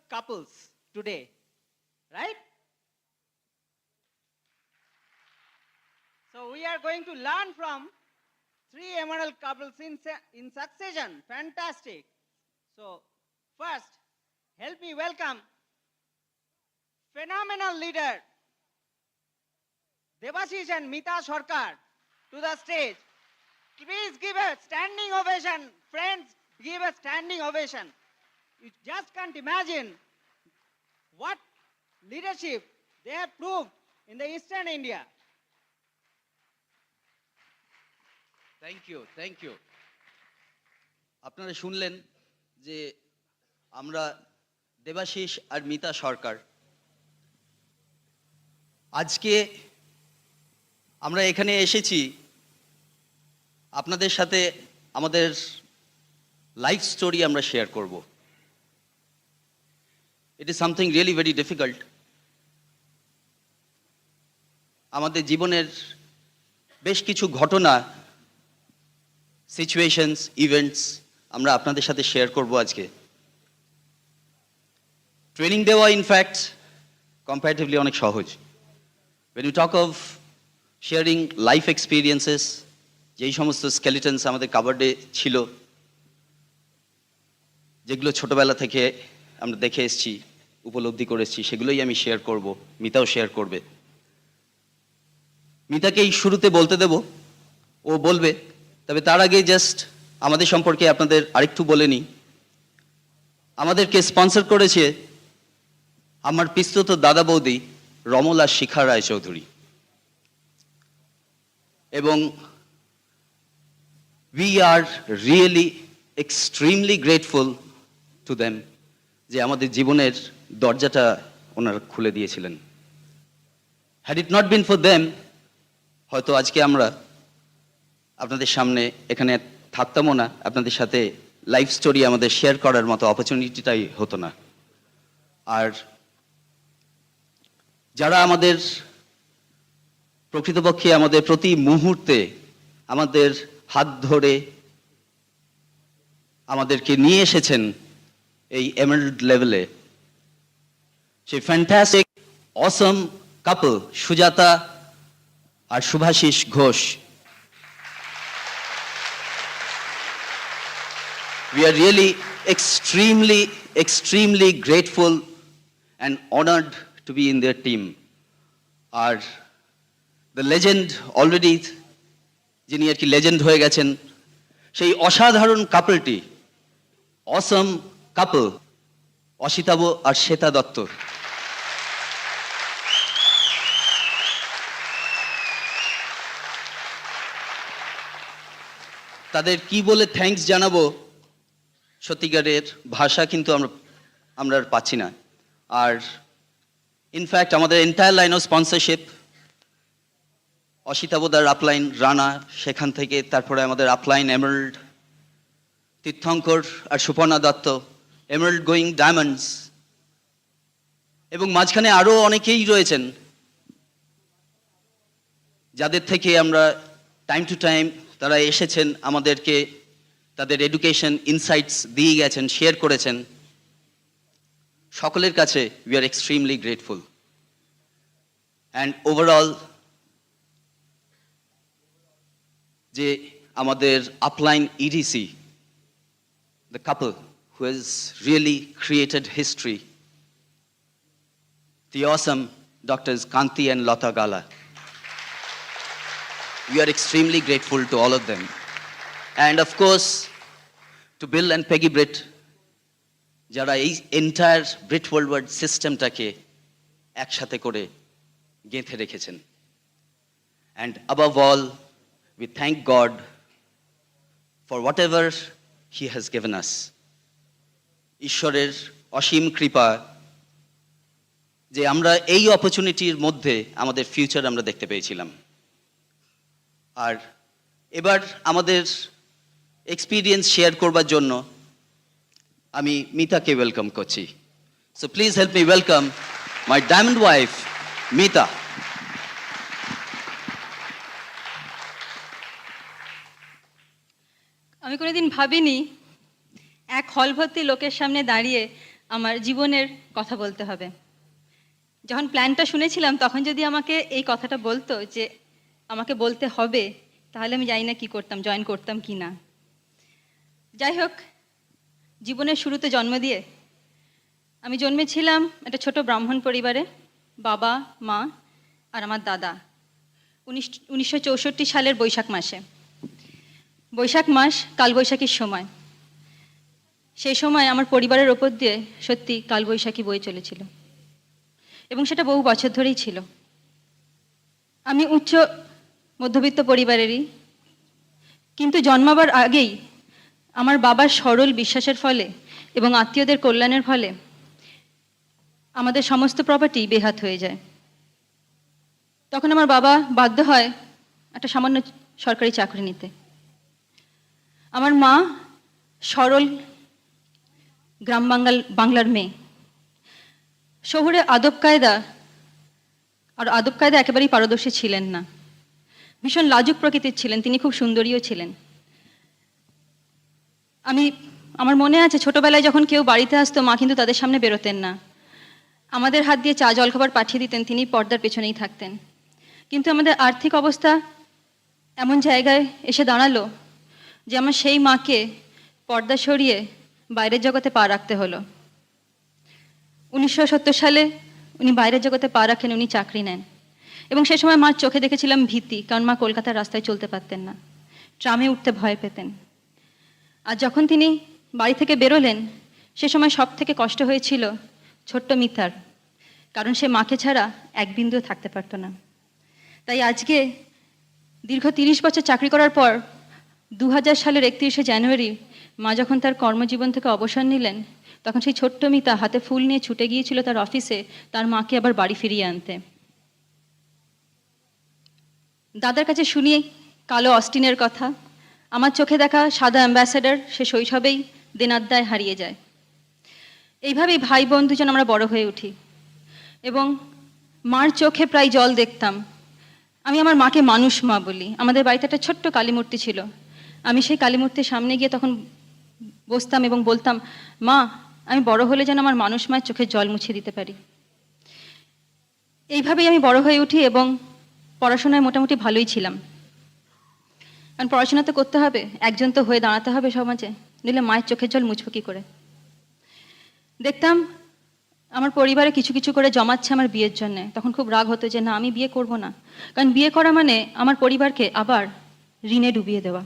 couples today, right? So we are going to learn from 3 emerald couples in succession. Fantastic. So first, help me welcome phenomenal leader Debashish and Mita Sarkar to the stage. Please give a standing ovation. Friends, give a standing ovation. You just can't imagine what leadership they have proved in the Eastern India. Thank you আপনারা শুনলেন যে আমরা দেবাশিস আর মিতা সরকার আজকে আমরা এখানে এসেছি আপনাদের সাথে আমাদের লাইফ স্টোরি আমরা শেয়ার করব। It is something really very difficult. আমাদের জীবনের বেশ কিছু ঘটনা, সিচুয়েশনস, ইভেন্টস আমরা আপনাদের সাথে শেয়ার করব আজকে। ট্রেনিং দেওয়া ইনফ্যাক্ট কম্পারেটিভলি অনেক সহজ। when you talk of sharing life experiences, যেই সমস্ত স্কেলিটনস আমাদের কাবার্ডে ছিল, যেগুলো ছোটবেলা থেকে আমরা দেখে এসেছি, উপলব্ধি করেছি, সেগুলোই আমি শেয়ার করব, মিতাও শেয়ার করবে। মিতাকেই শুরুতে বলতে দেব, ও বলবে। তবে তার আগে জাস্ট আমাদের সম্পর্কে আপনাদের আরেকটু বলে নিই। আমাদেরকে স্পন্সর করেছে আমার পিস্তুত দাদা বৌদি রমলা শিখা রায়চৌধুরী, এবং we are really extremely grateful to them যে আমাদের জীবনের দরজাটা ওনারা খুলে দিয়েছিলেন। had it not been for them, হয়তো আজকে আমরা আপনাদের সামনে এখানে থাকতামও না, আপনাদের সাথে লাইফ স্টোরি আমাদের শেয়ার করার মতো অপরচুনিটিটাই হতো না। আর যারা আমাদের প্রকৃতপক্ষে আমাদের প্রতি মুহূর্তে আমাদের হাত ধরে আমাদেরকে নিয়ে এসেছেন এই এমারাল্ড লেভেলে, সেই ফ্যান্টাস্টিক অসম কাপল সুজাতা আর Shubhashis Ghosh, we are really extremely grateful and honored to be in their team. আর the legend already, যিনি আর কি লেজেন্ড হয়ে গেছেন, সেই অসাধারণ কাপলটি, অসম কাপল অসিতাভ আর শ্বেতা দত্ত। তাদের কি বলে থ্যাঙ্কস জানাবো, সত্যিকারের ভাষা কিন্তু আমরা আর পাচ্ছি না। আর ইনফ্যাক্ট আমাদের এন্টায়ার লাইন অফ স্পন্সরশিপ, অসিতাবদার আপলাইন রানা, সেখান থেকে তারপরে আমাদের আপলাইন এমারাল্ড, তীর্থঙ্কর আর Suparna Dutta, emerald going diamonds, এবং মাঝখানে আরও অনেকেই রয়েছেন যাদের থেকে আমরা টাইম টু টাইম তারা এসেছেন, আমাদেরকে তাদের এডুকেশন ইনসাইটস দিয়ে গেছেন, শেয়ার করেছেন। সকলের কাছে we are extremely grateful. And overall যে আমাদের upline EDC, the couple who has really created history, the awesome Drs. Kanti and Lata Gala. We are extremely grateful to all of them. And of course, to Bill and Peggy Britt, যারা এই entire ব্রিট world সিস্টেমটাকে একসাথে করে গেঁথে রেখেছেন। And above all, we thank God for whatever He has given us. ঈশ্বরের অসীম কৃপা যে আমরা এই অপরচুনিটির মধ্যে আমাদের ফিউচার আমরা দেখতে পেয়েছিলাম। আর এবার আমাদের এক্সপিরিয়েন্স শেয়ার করবার জন্য আমি মিতাকে ওয়েলকাম করছি। So please help me welcome my diamond wife Mita. আমি কোনোদিন ভাবিনি এক হল ভর্তি লোকের সামনে দাঁড়িয়ে আমার জীবনের কথা বলতে হবে। যখন প্ল্যানটা শুনেছিলাম তখন যদি আমাকে এই কথাটা বলতো যে আমাকে বলতে হবে, তাহলে আমি জানি না কি করতাম, জয়েন করতাম কি না। যাই হোক, জীবনের শুরুতে জন্ম দিয়ে আমি জন্মেছিলাম একটা ছোট ব্রাহ্মণ পরিবারে, বাবা, মা আর আমার দাদা। 1964 সালের বৈশাখ মাসে। বৈশাখ মাস কালবৈশাখীর সময়। সেই সময় আমার পরিবারের ওপর দিয়ে সত্যি কালবৈশাখী বয়ে চলেছিল, এবং সেটা বহু বছর ধরেই ছিল। আমি উচ্চ মধ্যবিত্ত পরিবারেরই, কিন্তু জন্মাবার আগেই আমার বাবার সরল বিশ্বাসের ফলে এবং আত্মীয়দের কল্যাণের ফলে আমাদের সমস্ত প্রপার্টি বেহাত হয়ে যায়। তখন আমার বাবা বাধ্য হয় একটা সামান্য সরকারি চাকরি নিতে। আমার মা সরল গ্রাম বাংলার মেয়ে, শহুরে আদব কায়দা একেবারেই পারদর্শী ছিলেন না। ভীষণ লাজুক প্রকৃতির ছিলেন, তিনি খুব সুন্দরীও ছিলেন। আমার মনে আছে ছোটবেলায় যখন কেউ বাড়িতে আসতো, মা কিন্তু তাদের সামনে বেরোতেন না। আমাদের হাত দিয়ে চা জলখাবার পাঠিয়ে দিতেন, তিনি পর্দার পেছনেই থাকতেন। কিন্তু আমাদের আর্থিক অবস্থা এমন জায়গায় এসে দাঁড়ালো যে আমার সেই মাকে পর্দা সরিয়ে বাইরের জগতে পা রাখতে হলো। 1970 সালে উনি বাইরের জগতে পা রাখেন, উনি চাকরি নেন। এবং সে সময় মার চোখে দেখেছিলাম ভীতি, কারণ মা কলকাতার রাস্তায় চলতে পারতেন না, ট্রামে উঠতে ভয় পেতেন। আর যখন তিনি বাড়ি থেকে বেরোলেন, সে সময় সব থেকে কষ্ট হয়েছিল ছোট্ট মিতার, কারণ সে মাকে ছাড়া এক বিন্দুও থাকতে পারত না। তাই আজকে দীর্ঘ 30 বছর চাকরি করার পর 2000 সালের 31শে জানুয়ারি মা যখন তার কর্মজীবন থেকে অবসর নিলেন, তখন সেই ছোট্ট মিতা হাতে ফুল নিয়ে ছুটে গিয়েছিল তার অফিসে তার মাকে আবার বাড়ি ফিরিয়ে আনতে। দাদার কাছে শুনি কালো অস্টিনের কথা। আমার চোখে দেখা সাদা অ্যাম্বাসেডর সে শৈশবেই দিনাদ্দায় হারিয়ে যায়। এইভাবেই ভাই বোন দুজন আমরা বড় হয়ে উঠি, এবং মার চোখে প্রায় জল দেখতাম। আমি আমার মাকে মানুষ মা বলি। আমাদের বাড়িতে একটা ছোট্ট কালী মূর্তি ছিল। আমি সেই কালী মূর্তির সামনে গিয়ে তখন বসতাম এবং বলতাম, মা, আমি বড় হলে যেন আমার মানুষ মায়ের চোখের জল মুছে দিতে পারি। এইভাবেই আমি বড় হয়ে উঠি, এবং পড়াশোনায় মোটামুটি ভালোই ছিলাম। কারণ পড়াশোনা তো করতে হবে, একজন তো হয়ে দাঁড়াতে হবে সমাজে, নিলে মায়ের চোখের জল মুছবো কি করে। দেখতাম আমার পরিবারে কিছু কিছু করে জমাচ্ছে আমার বিয়ের জন্য। তখন খুব রাগ হতো যে না, আমি বিয়ে করব না, কারণ বিয়ে করা মানে আমার পরিবারকে আবার ঋণে ডুবিয়ে দেওয়া।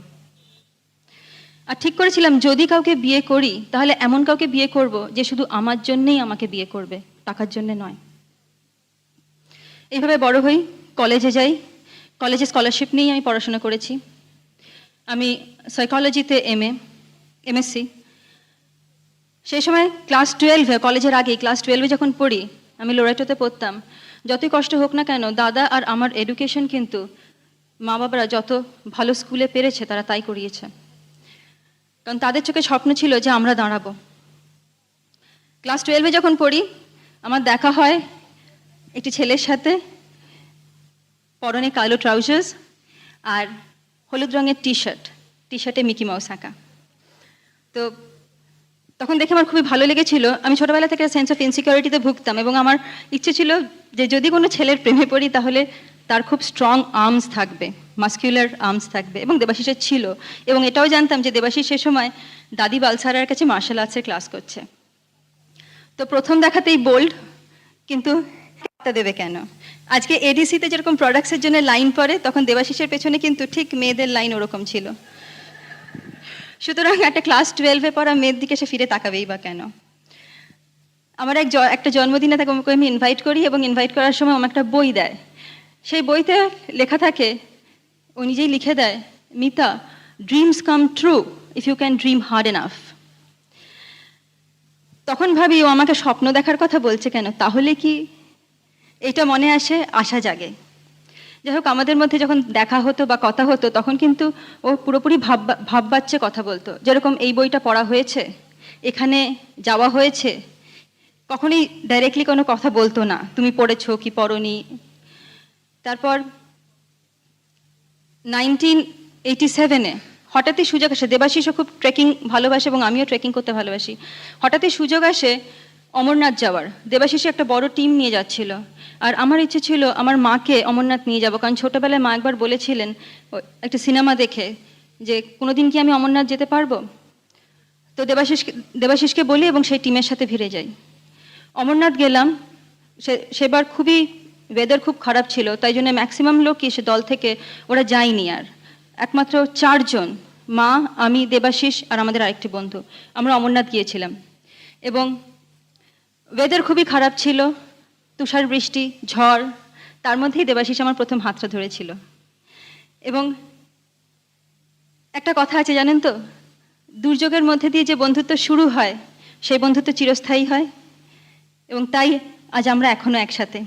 আর ঠিক করেছিলাম যদি কাউকে বিয়ে করি, তাহলে এমন কাউকে বিয়ে করব যে শুধু আমার জন্যেই আমাকে বিয়ে করবে, টাকার জন্য নয়। এইভাবে বড় হই, কলেজে যাই। কলেজে স্কলারশিপ নিয়েই আমি পড়াশোনা করেছি। আমি সাইকোলজিতে এমএসসি। সেই সময় ক্লাস 12, কলেজের আগে ক্লাস 12 যখন পড়ি, আমি লোরেটোতে পড়তাম। যতই কষ্ট হোক না কেন, দাদা আর আমার এডুকেশন কিন্তু মা বাবারা যত ভালো স্কুলে পেরেছে তারা তাই করিয়েছে, কারণ তাদের চোখে স্বপ্ন ছিল যে আমরা দাঁড়াবো। ক্লাস 12 যখন পড়ি, আমার দেখা হয় একটি ছেলের সাথে, পরনে কালো ট্রাউজার্স আর হলুদ রঙের টি-শার্টে মিকি মাউস আঁকা। তো তখন দেখে আমার খুবই ভালো লেগেছিল। আমি ছোটবেলা থেকে সেন্স অফ ইনসিকিউরিটিতে ভুগতাম, এবং আমার ইচ্ছে ছিল যে যদি কোনো ছেলের প্রেমে পড়ি তাহলে তার খুব স্ট্রং আর্মস থাকবে, মাস্কিউলার আর্মস থাকবে, এবং দেবাশিসের ছিল। এবং এটাও জানতাম যে দেবাশিস সে সময় দাদি বালসারার কাছে মার্শাল আর্টসের ক্লাস করছে। তো প্রথম দেখাতেই বোল্ড, কিন্তু তা দেবে কেন? আজকে এডিসিতে যেরকম প্রোডাক্টসের জন্য লাইন পড়ে, তখন দেবাশিসের পেছনে কিন্তু ঠিক মেয়েদের লাইন ওরকম ছিল। সুতরাং একটা ক্লাস 12 পড়া মেয়ের দিকে সে ফিরে তাকাবেই বা কেন? আমার একটা জন্মদিনে তাকে আমি ইনভাইট করি, এবং ইনভাইট করার সময় আমার একটা বই দেয়। সেই বইতে লেখা থাকে, ও নিজেই লিখে দেয়, Mita, dreams come true if you can dream hard enough. তখন ভাবি ও আমাকে স্বপ্ন দেখার কথা বলছে কেন, তাহলে কি এটা মনে আসে, আশা জাগে। যাই হোক, আমাদের মধ্যে যখন দেখা হতো বা কথা হতো, তখন কিন্তু ও পুরোপুরি ভাববাচ্চে কথা বলতো। যেরকম এই বইটা পড়া হয়েছে, এখানে যাওয়া হয়েছে, কখনোই ডাইরেক্টলি কোনো কথা বলতো না, তুমি পড়েছো কি পড়োনি। তারপর 1987-এ হঠাৎই সুযোগ আসে, দেবাশিসও খুব ট্রেকিং ভালোবাসে এবং আমিও ট্রেকিং করতে ভালোবাসি। হঠাৎই সুযোগ আসে অমরনাথ যাওয়ার। দেবাশিসে একটা বড় টিম নিয়ে যাচ্ছিল, আর আমার ইচ্ছে ছিল আমার মাকে অমরনাথ নিয়ে যাব, কারণ ছোটবেলায় মা একবার বলেছিলেন একটা সিনেমা দেখে যে কোনোদিন কি আমি অমরনাথ যেতে পারবো। তো দেবাশিসকে বলি এবং সেই টিমের সাথে ভিড়ে যাই। অমরনাথ গেলাম। সেবার খুবই ওয়েদার খুব খারাপ ছিল, তাই জন্য ম্যাক্সিমাম লোকই সে দল থেকে ওরা যায়নি। আর একমাত্র 4 জন, মা, আমি, দেবাশিস আর আমাদের আরেকটি বন্ধু, আমরা অমরনাথ গিয়েছিলাম। এবং ওয়েদার খুবই খারাপ ছিল, তুষার বৃষ্টি, ঝড়, তার মধ্যেই দেবাশিস আমার প্রথম হাতটা ধরেছিল। এবং একটা কথা আছে জানেন তো, দুর্যোগের মধ্যে দিয়ে যে বন্ধুত্ব শুরু হয় সেই বন্ধুত্ব চিরস্থায়ী হয়, এবং তাই আজ আমরা এখনো একসাথে।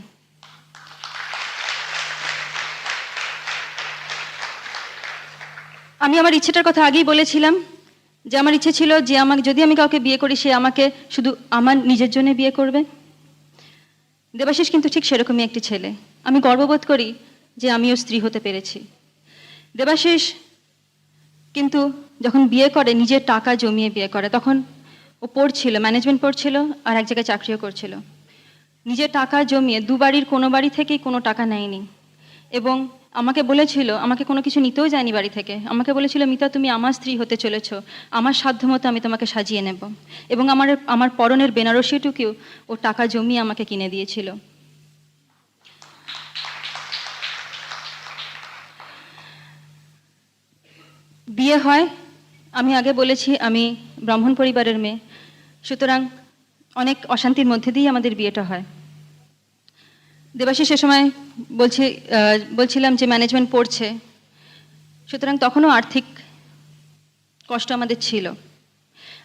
আমি আমার ইচ্ছেটার কথা আগেই বলেছিলাম যে আমার ইচ্ছে ছিল যে যদি আমি কাউকে বিয়ে করি সে আমাকে শুধু আমার নিজের জন্য বিয়ে করবে। দেবাশিস কিন্তু ঠিক সেরকমই একটি ছেলে। আমি গর্ববোধ করি যে আমিও স্ত্রী হতে পেরেছি। দেবাশিস কিন্তু যখন বিয়ে করে নিজের টাকা জমিয়ে বিয়ে করে, তখন ও পড়ছিল, ম্যানেজমেন্ট পড়ছিল আর এক জায়গায় চাকরিও করছিল। নিজের টাকা জমিয়ে বাড়ির কোনো বাড়ি থেকেই কোনো টাকা নেয়নি, এবং আমাকে বলেছিল, আমাকে কোনো কিছু নিতেও যায়নি বাড়ি থেকে, আমাকে বলেছিল মিতা তুমি আমার স্ত্রী হতে চলেছ, আমার সাধ্যমতো আমি তোমাকে সাজিয়ে নেব। এবং আমার পরনের বেনারসিটুকুও ও টাকা জমিয়ে আমাকে কিনে দিয়েছিল। বিয়ে হয়, আমি আগে বলেছি আমি ব্রাহ্মণ পরিবারের মেয়ে, সুতরাং অনেক অশান্তির মধ্যে দিয়েই আমাদের বিয়েটা হয়। দেবাশিস সে সময় বলছিলাম যে ম্যানেজমেন্ট পড়ছে, সুতরাং তখনও আর্থিক কষ্ট আমাদের ছিল।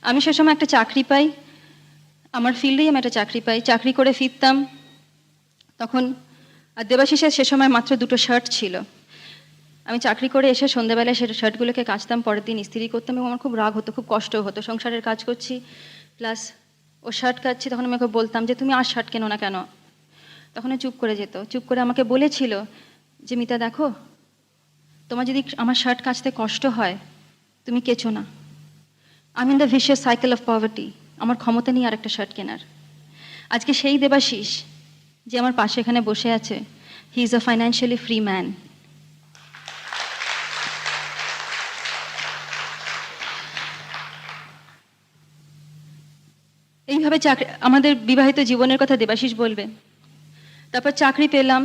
আমি সে সময় একটা চাকরি পাই, আমার ফিল্ডেই আমি একটা চাকরি পাই, চাকরি করে ফিরতাম তখন। আর দেবাশিসের সে সময় মাত্র 2টো শার্ট ছিল। আমি চাকরি করে এসে সন্ধ্যাবেলায় সে শার্টগুলোকে কাচতাম, পরের দিন ইস্ত্রি করতাম, এবং আমার খুব রাগ হতো, খুব কষ্ট হতো। সংসারের কাজ করছি প্লাস ও শার্ট কাচ্ছি, তখন আমি ওকে বলতাম যে তুমি আর শার্ট কেনো না কেন। তখন চুপ করে যেত, চুপ করে আমাকে বলেছিল যে মিতা দেখো, তোমার যদি আমার শার্ট কাচতে কষ্ট হয় তুমি কেচো না। আমি in the vicious cycle of poverty, আমার ক্ষমতা নেই আর একটা শার্ট কেনার। আজকে সেই দেবাশিস যে আমার পাশে এখানে বসে আছে, he is a financially free man. এইভাবে আমাদের বিবাহিত জীবনের কথা দেবাশিস বলবে। তারপর চাকরি পেলাম,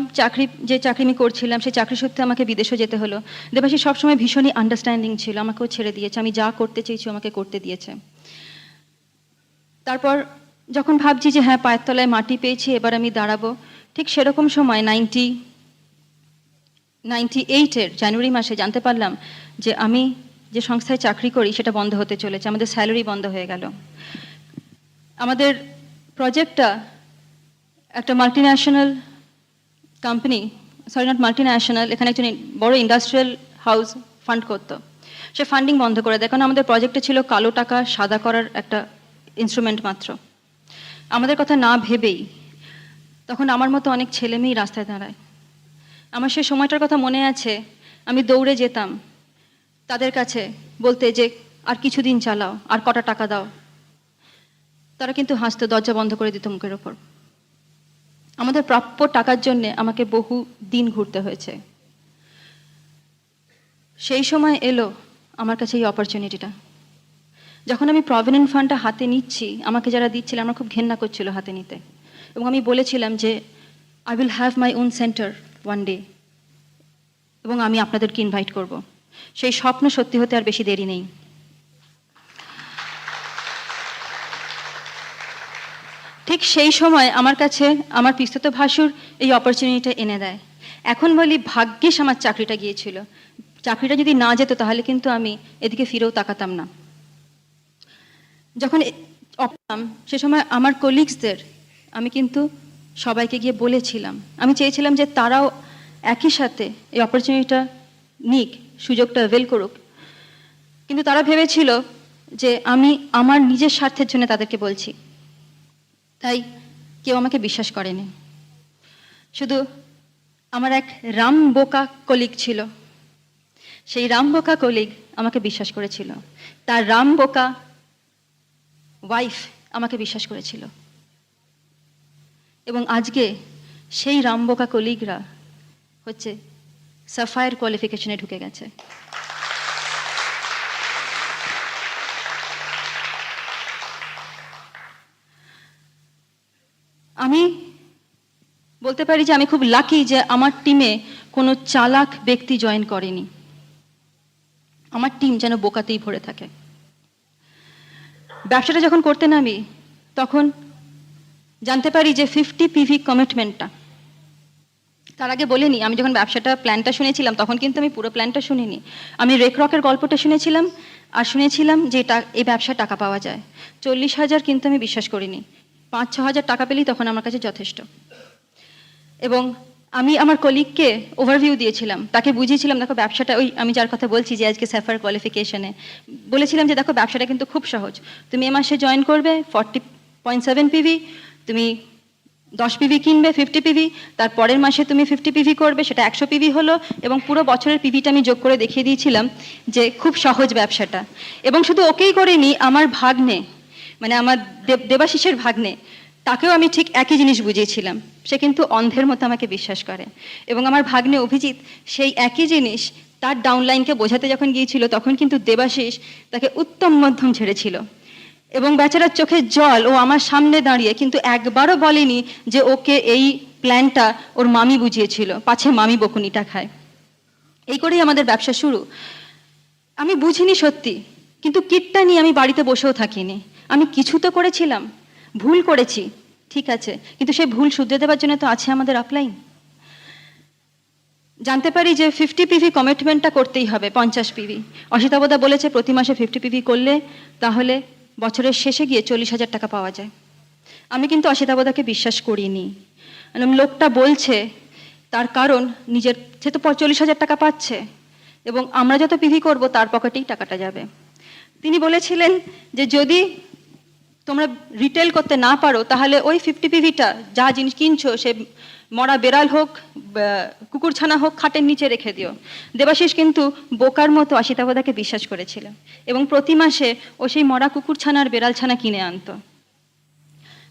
যে চাকরি আমি করছিলাম সেই চাকরি সূত্রে আমাকে বিদেশে যেতে হলো। দেবাশিস সবসময় ভীষণই আন্ডারস্ট্যান্ডিং ছিল, আমাকেও ছেড়ে দিয়েছে, আমি যা করতে চেয়েছি আমাকে করতে দিয়েছে। তারপর যখন ভাবছি যে হ্যাঁ পায়ের তলায় মাটি পেয়েছি, এবার আমি দাঁড়াবো, ঠিক সেরকম সময় 1998-এর জানুয়ারি মাসে জানতে পারলাম যে আমি যে সংস্থায় চাকরি করি সেটা বন্ধ হতে চলেছে, আমাদের স্যালারি বন্ধ হয়ে গেল। আমাদের প্রজেক্টটা একটা multinational company, sorry not multinational, এখানে একজন বড় ইন্ডাস্ট্রিয়াল হাউস ফান্ড করতো, সে ফান্ডিং বন্ধ করে দেয়, কারণ আমাদের প্রজেক্টে ছিল কালো টাকা সাদা করার একটা ইনস্ট্রুমেন্ট মাত্র। আমাদের কথা না ভেবেই তখন আমার মতো অনেক ছেলে মেয়েই রাস্তায় দাঁড়ায়। আমার সেই সময়টার কথা মনে আছে, আমি দৌড়ে যেতাম তাদের কাছে বলতে যে আর কিছুদিন চালাও, আর কটা টাকা দাও। তারা কিন্তু হাসতো, দরজা বন্ধ করে দিত মুখের ওপর। আমাদের প্রাপ্য টাকার জন্য আমাকে বহু দিন ঘুরতে হয়েছে। সেই সময় এলো আমার কাছে এই অপরচুনিটিটা। যখন আমি প্রভিডেন্ট ফান্ডটা হাতে নিচ্ছি, আমাকে যারা দিচ্ছিল আমার খুব ঘেন্না করছিল হাতে নিতে, এবং আমি বলেছিলাম যে I will have my own centre one day, এবং আমি আপনাদেরকে ইনভাইট করব। সেই স্বপ্ন সত্যি হতে আর বেশি দেরি নেই। ঠিক সেই সময় আমার কাছে আমার পিসতুতো ভাসুর এই অপরচুনিটিটা এনে দেয়। এখন বলি ভাগ্যিস আমার চাকরিটা গিয়েছিল, চাকরিটা যদি না যেত তাহলে কিন্তু আমি এদিকে ফিরেও তাকাতাম না। যখন সে সময় আমার কলিগসদের আমি কিন্তু সবাইকে গিয়ে বলেছিলাম, আমি চেয়েছিলাম যে তারাও একই সাথে এই অপরচুনিটিটা নিক, সুযোগটা অ্যাভেল করুক, কিন্তু তারা ভেবেছিল যে আমি আমার নিজের স্বার্থের জন্য তাদেরকে বলছি, তাই কেউ আমাকে বিশ্বাস করেনি। শুধু আমার এক রাম বোকা কলিগ ছিল, সেই রাম বোকা কলিগ আমাকে বিশ্বাস করেছিল, তার রাম বোকা ওয়াইফ আমাকে বিশ্বাস করেছিল। এবং আজকে সেই রামবোকা কলিগরা হচ্ছে সাফায়ার কোয়ালিফিকেশনে ঢুকে গেছে। আমি বলতে পারি যে আমি খুব লাকি যে আমার টিমে কোনো চালাক ব্যক্তি জয়েন করেনি। আমার টিম যেন বোকাতেই ভরে থাকে। ব্যবসাটা যখন করতে নামি তখন জানতে পারি যে 50 পিভি কমিটমেন্টটা, তার আগে বলিনি, আমি যখন প্ল্যানটা শুনেছিলাম তখন কিন্তু আমি পুরো প্ল্যানটা শুনিনি। আমি রেকরকের গল্পটা শুনেছিলাম আর শুনেছিলাম যে এই ব্যবসায় টাকা পাওয়া যায়। 40,000 কিন্তু আমি বিশ্বাস করিনি। 5-6 হাজার টাকা পেলেই তখন আমার কাছে যথেষ্ট। এবং আমি আমার কলিগকে ওভারভিউ দিয়েছিলাম, তাকে বুঝিয়েছিলাম দেখো ব্যবসাটা, ওই আমি যার কথা বলছি যে আজকে সাফার কোয়ালিফিকেশনে বলেছিলাম যে দেখো ব্যবসাটা কিন্তু খুব সহজ। তুমি এ মাসে জয়েন করবে 40.7 পিভি, তুমি 10 পিভি কিনবে 50 পিভি, তার পরের মাসে তুমি 50 পিভি করবে, সেটা 100 পিভি হলো, এবং পুরো বছরের পিভিটা আমি যোগ করে দেখিয়ে দিয়েছিলাম যে খুব সহজ ব্যবসাটা। এবং শুধু ওকেই করিনি, আমার ভাগ্নে, মানে আমার দেবাশিসের ভাগ্নে, তাকেও আমি ঠিক একই জিনিস বুঝিয়েছিলাম। সে কিন্তু অন্ধের মতো আমাকে বিশ্বাস করে। এবং আমার ভাগ্নে অভিজিৎ সেই একই জিনিস তার ডাউনলাইনকে বোঝাতে যখন গিয়েছিল তখন কিন্তু দেবাশিস তাকে উত্তম মধ্যম ছেড়েছিল। এবং বেচারার চোখের জল, ও আমার সামনে দাঁড়িয়ে কিন্তু একবারও বলেনি যে ওকে এই প্ল্যানটা ওর মামি বুঝিয়েছিল, পাছে মামি বকুনিটা খায়। এই করেই আমাদের ব্যবসা শুরু। আমি বুঝিনি সত্যি, কিন্তু কিটটা নিয়ে আমি বাড়িতে বসেও থাকিনি। আমি কিছু তো করেছিলাম, ভুল করেছি ঠিক আছে, কিন্তু সেই ভুল শুধরে দেওয়ার জন্য তো আছে আমাদের আপলাইন। জানতে পারি যে 50 পিভি কমিটমেন্টটা করতেই হবে, 50 পিভি। অসিতাবদা বলেছে প্রতি মাসে 50 পিভি করলে তাহলে বছরের শেষে গিয়ে 40,000 টাকা পাওয়া যায়। আমি কিন্তু অসিতাবদাকে বিশ্বাস করিনি। লোকটা বলছে, তার কারণ নিজের, সে তো 40,000 টাকা পাচ্ছে এবং আমরা যত পিভি করব তার পকেটেই টাকাটা যাবে। তিনি বলেছিলেন যে যদি তোমরা রিটেল করতে না পারো তাহলে ওই 50 পিভিটা যা জিনিস কিনছো, সে মরা বেড়াল হোক, কুকুরছানা হোক, খাটের নিচে রেখে দিও। দেবাশিস কিন্তু বোকার মতো অসিতাবদাকে বিশ্বাস করেছিল এবং প্রতি মাসে ও সেই মরা কুকুরছানা আর বেড়ালছানা কিনে আনতো।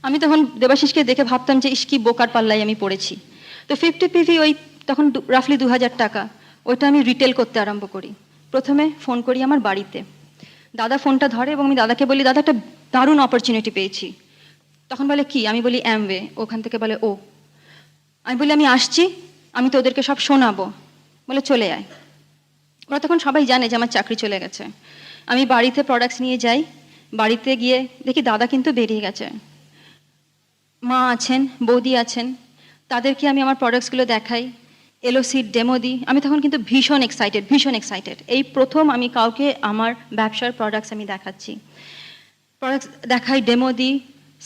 আমি তখন দেবাশিসকে দেখে ভাবতাম যে ইস কি বোকার পাল্লায় আমি পড়েছি। তো 50 পিভি ওই তখন রাফলি 2,000 টাকা, ওইটা আমি রিটেল করতে আরম্ভ করি। প্রথমে ফোন করি আমার বাড়িতে, দাদা ফোনটা ধরে এবং আমি দাদাকে বলি দাদা একটা দারুণ অপরচুনিটি পেয়েছি। তখন বলে কি? আমি বলি অ্যামওয়ে। ওখান থেকে বলে ও। আমি বলি আমি আসছি, আমি তো ওদেরকে সব শোনাবো। বলে চলে আয়। ওরা তখন সবাই জানে যে আমার চাকরি চলে গেছে। আমি বাড়িতে প্রোডাক্টস নিয়ে যাই, বাড়িতে গিয়ে দেখি দাদা কিন্তু বেরিয়ে গেছে, মা আছেন, বৌদি আছেন, তাদেরকে আমি আমার প্রোডাক্টসগুলো দেখাই, এলওসির ডেমো দিই। আমি তখন কিন্তু ভীষণ এক্সাইটেড। এই প্রথম আমি কাউকে আমার ব্যবসার প্রোডাক্টস আমি দেখাচ্ছি। প্রোডাক্টস দেখাই, ডেমো দিই,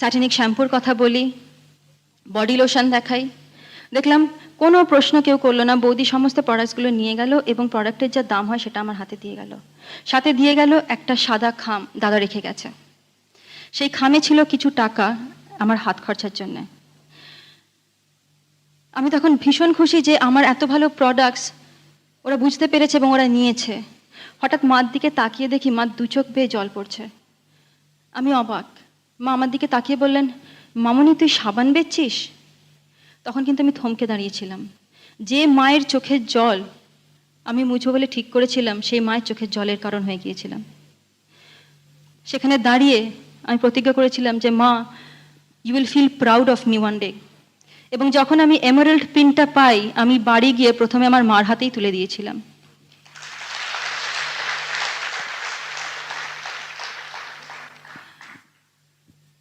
স্যাটিনিক শ্যাম্পুর কথা বলি, বডি লোশন দেখাই। দেখলাম কোনো প্রশ্ন কেউ করলো না, বৌদি সমস্ত প্রোডাক্টসগুলো নিয়ে গেল এবং প্রোডাক্টের যা দাম হয় সেটা আমার হাতে দিয়ে গেল। সাথে দিয়ে গেল একটা সাদা খাম, দাদা রেখে গেছে। সেই খামে ছিল কিছু টাকা আমার হাত খরচার জন্য। আমি তখন ভীষণ খুশি যে আমার এত ভালো প্রোডাক্টস ওরা বুঝতে পেরেছে এবং ওরা নিয়েছে। হঠাৎ মার দিকে তাকিয়ে দেখি মা দু চোখ বেয়ে জল পড়ছে। আমি অবাক। মা আমার দিকে তাকিয়ে বললেন, মামনি তুই সাবান বেচছিস? তখন কিন্তু আমি থমকে দাঁড়িয়েছিলাম। যে মায়ের চোখের জল আমি মুছবো বলে ঠিক করেছিলাম, সেই মায়ের চোখের জলের কারণ হয়ে গিয়েছিলাম। সেখানে দাঁড়িয়ে আমি প্রতিজ্ঞা করেছিলাম যে মা, you will feel proud of me one day. এবং যখন আমি এমারাল্ড পিনটা পাই, আমি বাড়ি গিয়ে প্রথমে আমার মার হাতেই তুলে দিয়েছিলাম।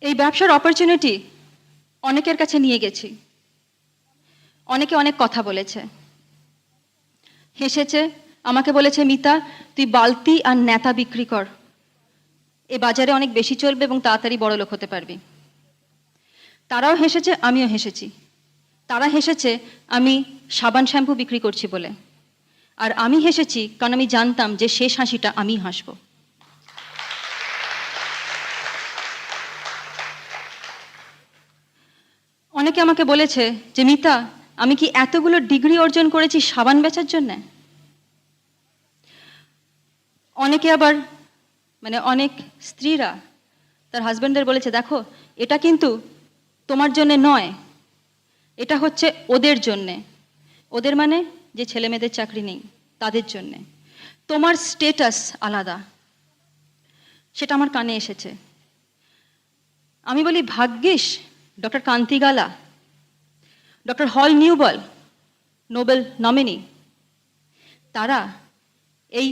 এই ব্যবসার অপরচুনিটি অনেকের কাছে নিয়ে গেছি, অনেকে অনেক কথা বলেছে, হেসেছে, আমাকে বলেছে মিতা তুই বালতি আর নেতা বিক্রি কর, এ বাজারে অনেক বেশি চলবে এবং তাড়াতাড়ি বড় লোক হতে পারবি। তারাও হেসেছে, আমিও হেসেছি। তারা হেসেছে আমি সাবান শ্যাম্পু বিক্রি করছি বলে, আর আমি হেসেছি কারণ আমি জানতাম যে শেষ হাসিটা আমি হাসবো। অনেকে আমাকে বলেছে যে মিতা আমি কি এতগুলো ডিগ্রি অর্জন করেছি সাবান বেচার জন্য? অনেকে আবার অনেক স্ত্রীরা তার হাজবেন্ডদের বলেছে দেখো এটা কিন্তু তোমার জন্য নয়, এটা হচ্ছে ওদের জন্যে, ওদের মানে যে ছেলে মেয়েদের চাকরি নেই তাদের জন্যে। তোমার স্টেটাস আলাদা, সেটা আমার কানে এসেছে। আমি বলি ভাগ্যিস ডক্টর কান্তিগালা, ডক্টর হল নিউবল, নোবেল নমিনি, তারা এই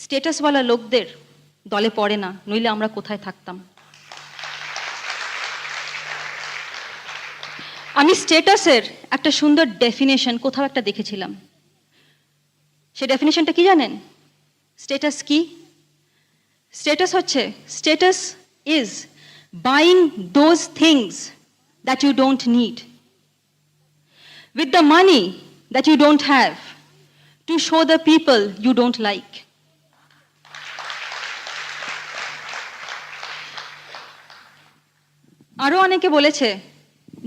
স্টেটাসওয়ালা লোকদের দলে পড়ে না, নইলে আমরা কোথায় থাকতাম। আমি স্টেটাসের একটা সুন্দর ডেফিনেশন কোথাও একটা দেখেছিলাম। সেই ডেফিনেশনটা কি জানেন? স্টেটাস কি? স্টেটাস হচ্ছে, status is buying those things that you don't need with the money that you don't have to show the people you don't like. আরো অনেকে বলেছে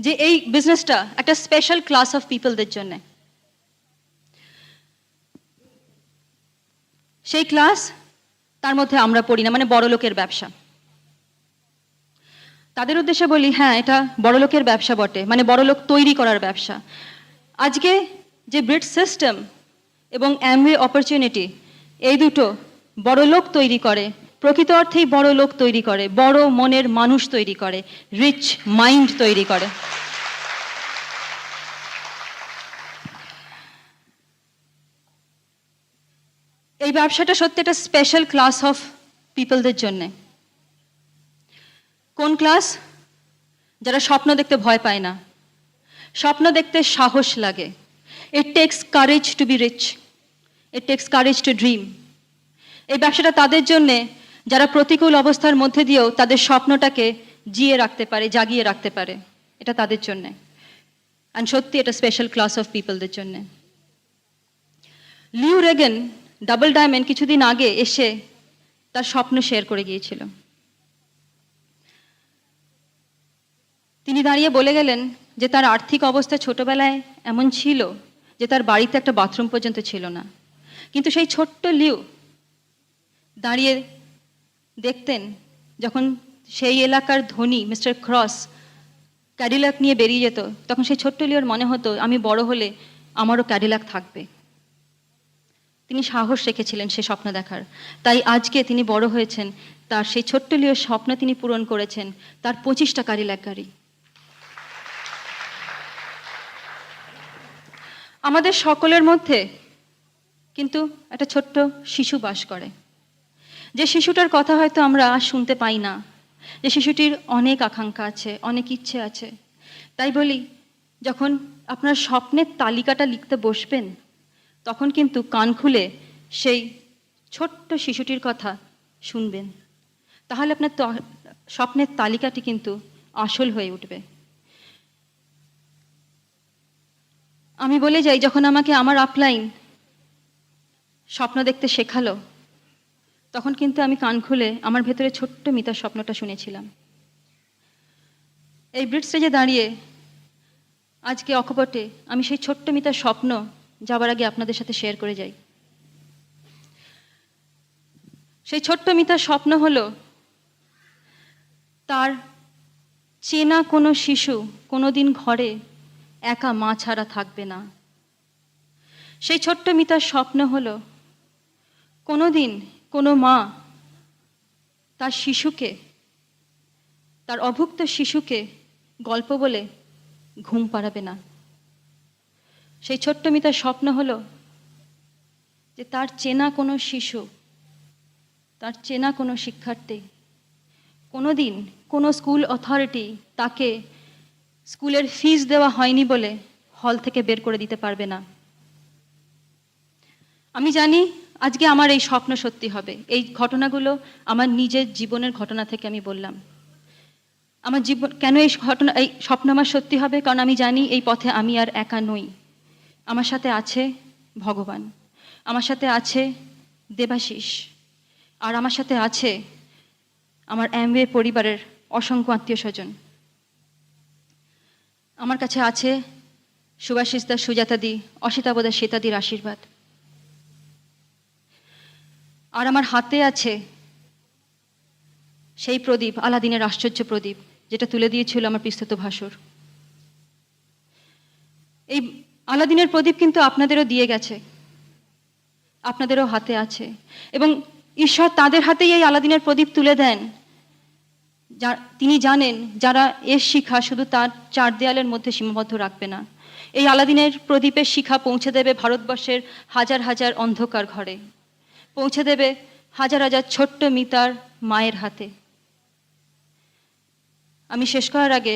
যে এই বিজনেসটা একটা স্পেশাল ক্লাস অফ পিপলদের জন্য। সেই ক্লাস, তার মধ্যে আমরা পড়ি না, মানে বড় লোকের ব্যবসা। তাদের উদ্দেশ্যে বলি, হ্যাঁ এটা বড় লোকের ব্যবসা বটে, মানে বড় লোক তৈরি করার ব্যবসা। আজকে যে ব্রিট সিস্টেম এবং অ্যামওয়ে অপরচুনিটি, এই দুটো বড় লোক তৈরি করে, প্রকৃত অর্থেই বড় লোক তৈরি করে, বড় মনের মানুষ তৈরি করে, রিচ মাইন্ড তৈরি করে। এই ব্যবসাটা সত্যি একটা স্পেশাল ক্লাস অফ পিপলদের জন্যে। কোন ক্লাস? যারা স্বপ্ন দেখতে ভয় পায় না, স্বপ্ন দেখতে সাহস লাগে। It takes courage to be rich, it takes courage to dream. এই ব্যবসাটা তাদের জন্যে যারা প্রতিকূল অবস্থার মধ্যে দিয়েও তাদের স্বপ্নটাকে জিয়ে রাখতে পারে, জাগিয়ে রাখতে পারে, এটা তাদের জন্যে। অ্যান্ড সত্যি এটা স্পেশাল ক্লাস অফ পিপলদের জন্যে। লিউ রেগেন ডাবল ডায়মন্ড কিছুদিন আগে এসে তার স্বপ্ন শেয়ার করে গিয়েছিল। তিনি দাঁড়িয়ে বলে গেলেন যে তার আর্থিক অবস্থা ছোটবেলায় এমন ছিল যে তার বাড়িতে একটা বাথরুম পর্যন্ত ছিল না, কিন্তু সেই ছোট্ট লিউ দাঁড়িয়ে দেখতেন যখন সেই এলাকার ধনী মিস্টার ক্রস ক্যাডিলাক নিয়ে বেরিয়ে যেত, তখন সেই ছোট্ট লিওর মনে হতো আমি বড় হলে আমারও ক্যাডিলাক থাকবে। তিনি সাহস রেখেছিলেন সে স্বপ্ন দেখার, তাই আজকে তিনি বড় হয়েছেন, তার সেই ছোট্ট লিওর স্বপ্ন তিনি পূরণ করেছেন, তার 25টা ক্যাডিলাক গাড়ি। আমাদের সকলের মধ্যে কিন্তু একটা ছোট্ট শিশু বাস করে, যে শিশুটার কথা হয়তো আমরা আর শুনতে পাই না, যে শিশুটির অনেক আকাঙ্ক্ষা আছে, অনেক ইচ্ছে আছে। তাই বলি, যখন আপনার স্বপ্নের তালিকাটা লিখতে বসবেন, তখন কিন্তু কান খুলে সেই ছোট্ট শিশুটির কথা শুনবেন, তাহলে আপনার স্বপ্নের তালিকাটি কিন্তু আসল হয়ে উঠবে। আমি বলে যাই, যখন আমাকে আমার আপলাইন স্বপ্ন দেখতে শেখালো, তখন কিন্তু আমি কান খুলে আমার ভেতরে ছোট্ট মিতার স্বপ্নটা শুনেছিলাম। এই ব্রিট স্টেজে দাঁড়িয়ে আজকে অকপটে আমি সেই ছোট্ট মিতার স্বপ্ন যাবার আগে আপনাদের সাথে শেয়ার করে যাই। সেই ছোট্ট মিতার স্বপ্ন হলো তার চেনা কোনো শিশু কোনোদিন ঘরে একা মা ছাড়া থাকবে না। সেই ছোট্ট মিতার স্বপ্ন হলো কোনোদিন কোনো মা তার শিশুকে, তার অভুক্ত শিশুকে গল্প বলে ঘুম পাড়াবে না। সেই ছোট্ট মিতার স্বপ্ন হলো যে তার চেনা কোনো শিশু, তার চেনা কোনো শিক্ষার্থী কোনোদিন কোনো স্কুল অথরিটি তাকে স্কুলের ফিস দেওয়া হয়নি বলে হল থেকে বের করে দিতে পারবে না। আমি জানি আজকে আমার এই স্বপ্ন সত্যি হবে। এই ঘটনাগুলো আমার নিজের জীবনের ঘটনা থেকে আমি বললাম। আমার জীবন কেন এই ঘটনা, এই স্বপ্ন আমার সত্যি হবে, কারণ আমি জানি এই পথে আমি আর একা নই। আমার সাথে আছে ভগবান, আমার সাথে আছে দেবাশিস, আর আমার সাথে আছে আমার অ্যামওয়ে পরিবারের অসংখ্য আত্মীয় স্বজন। আমার কাছে আছে সুভাষিসদা, সুজাতাদি, অসিতাবদা, শ্বেতাদির আশীর্বাদ। আর আমার হাতে আছে সেই প্রদীপ, আলাদিনের আশ্চর্য প্রদীপ, যেটা তুলে দিয়েছিল আমার পিস্তত ভাসুর। এই আলাদিনের প্রদীপ কিন্তু আপনাদেরও দিয়ে গেছে, আপনাদেরও হাতে আছে, এবং ঈশ্বর তাদের হাতেই এই আলাদিনের প্রদীপ তুলে দেন। তিনি জানেন যারা এর শিখা শুধু তার চার দেয়ালের মধ্যে সীমাবদ্ধ রাখবে না, এই আলাদিনের প্রদীপের শিখা পৌঁছে দেবে ভারতবর্ষের হাজার হাজার অন্ধকার ঘরে, পৌঁছে দেবে হাজার হাজার ছোট্ট মিতার মায়ের হাতে। আমি শেষ করার আগে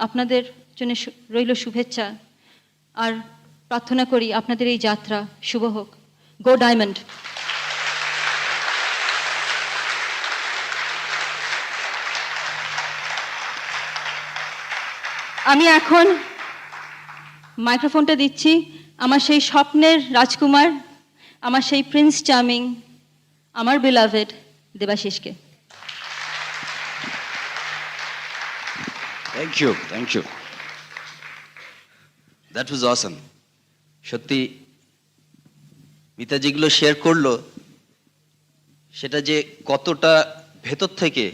আপনাদের জন্য রইল শুভেচ্ছা, আর প্রার্থনা করি আপনাদের এই যাত্রা শুভ হোক। গো ডায়মন্ড। আমি এখন মাইক্রোফোনটা দিচ্ছি আমার সেই স্বপ্নের রাজকুমার, আমার সেই প্রিন্স চার্মিং, আমার বিলাভেড দেবাশিসকে। Thank you. That was awesome. সত্যি মিতা যেগুলো শেয়ার করলো সেটা যে কতটা ভেতর থেকে,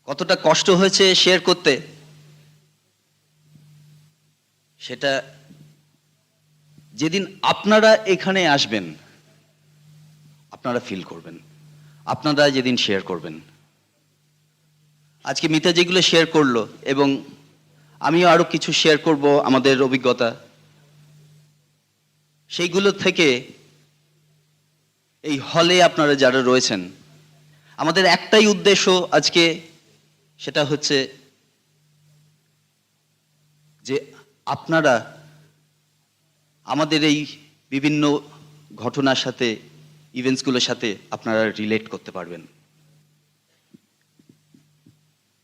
কতটা কষ্ট হয়েছে শেয়ার করতে, সেটা যেদিন আপনারা এখানে আসবেন আপনারা ফিল করবেন, আপনারা যেদিন শেয়ার করবেন। আজকে মিতা যেগুলো শেয়ার করলো, এবং আমিও আরো কিছু শেয়ার করব আমাদের অভিজ্ঞতা, সেইগুলো থেকে এই হলে আপনারা যারা রয়েছেন, আমাদের একটাই উদ্দেশ্য আজকে, সেটা হচ্ছে যে আপনারা আমাদের এই বিভিন্ন ঘটনার সাথে, ইভেন্টসগুলোর সাথে আপনারা রিলেট করতে পারবেন,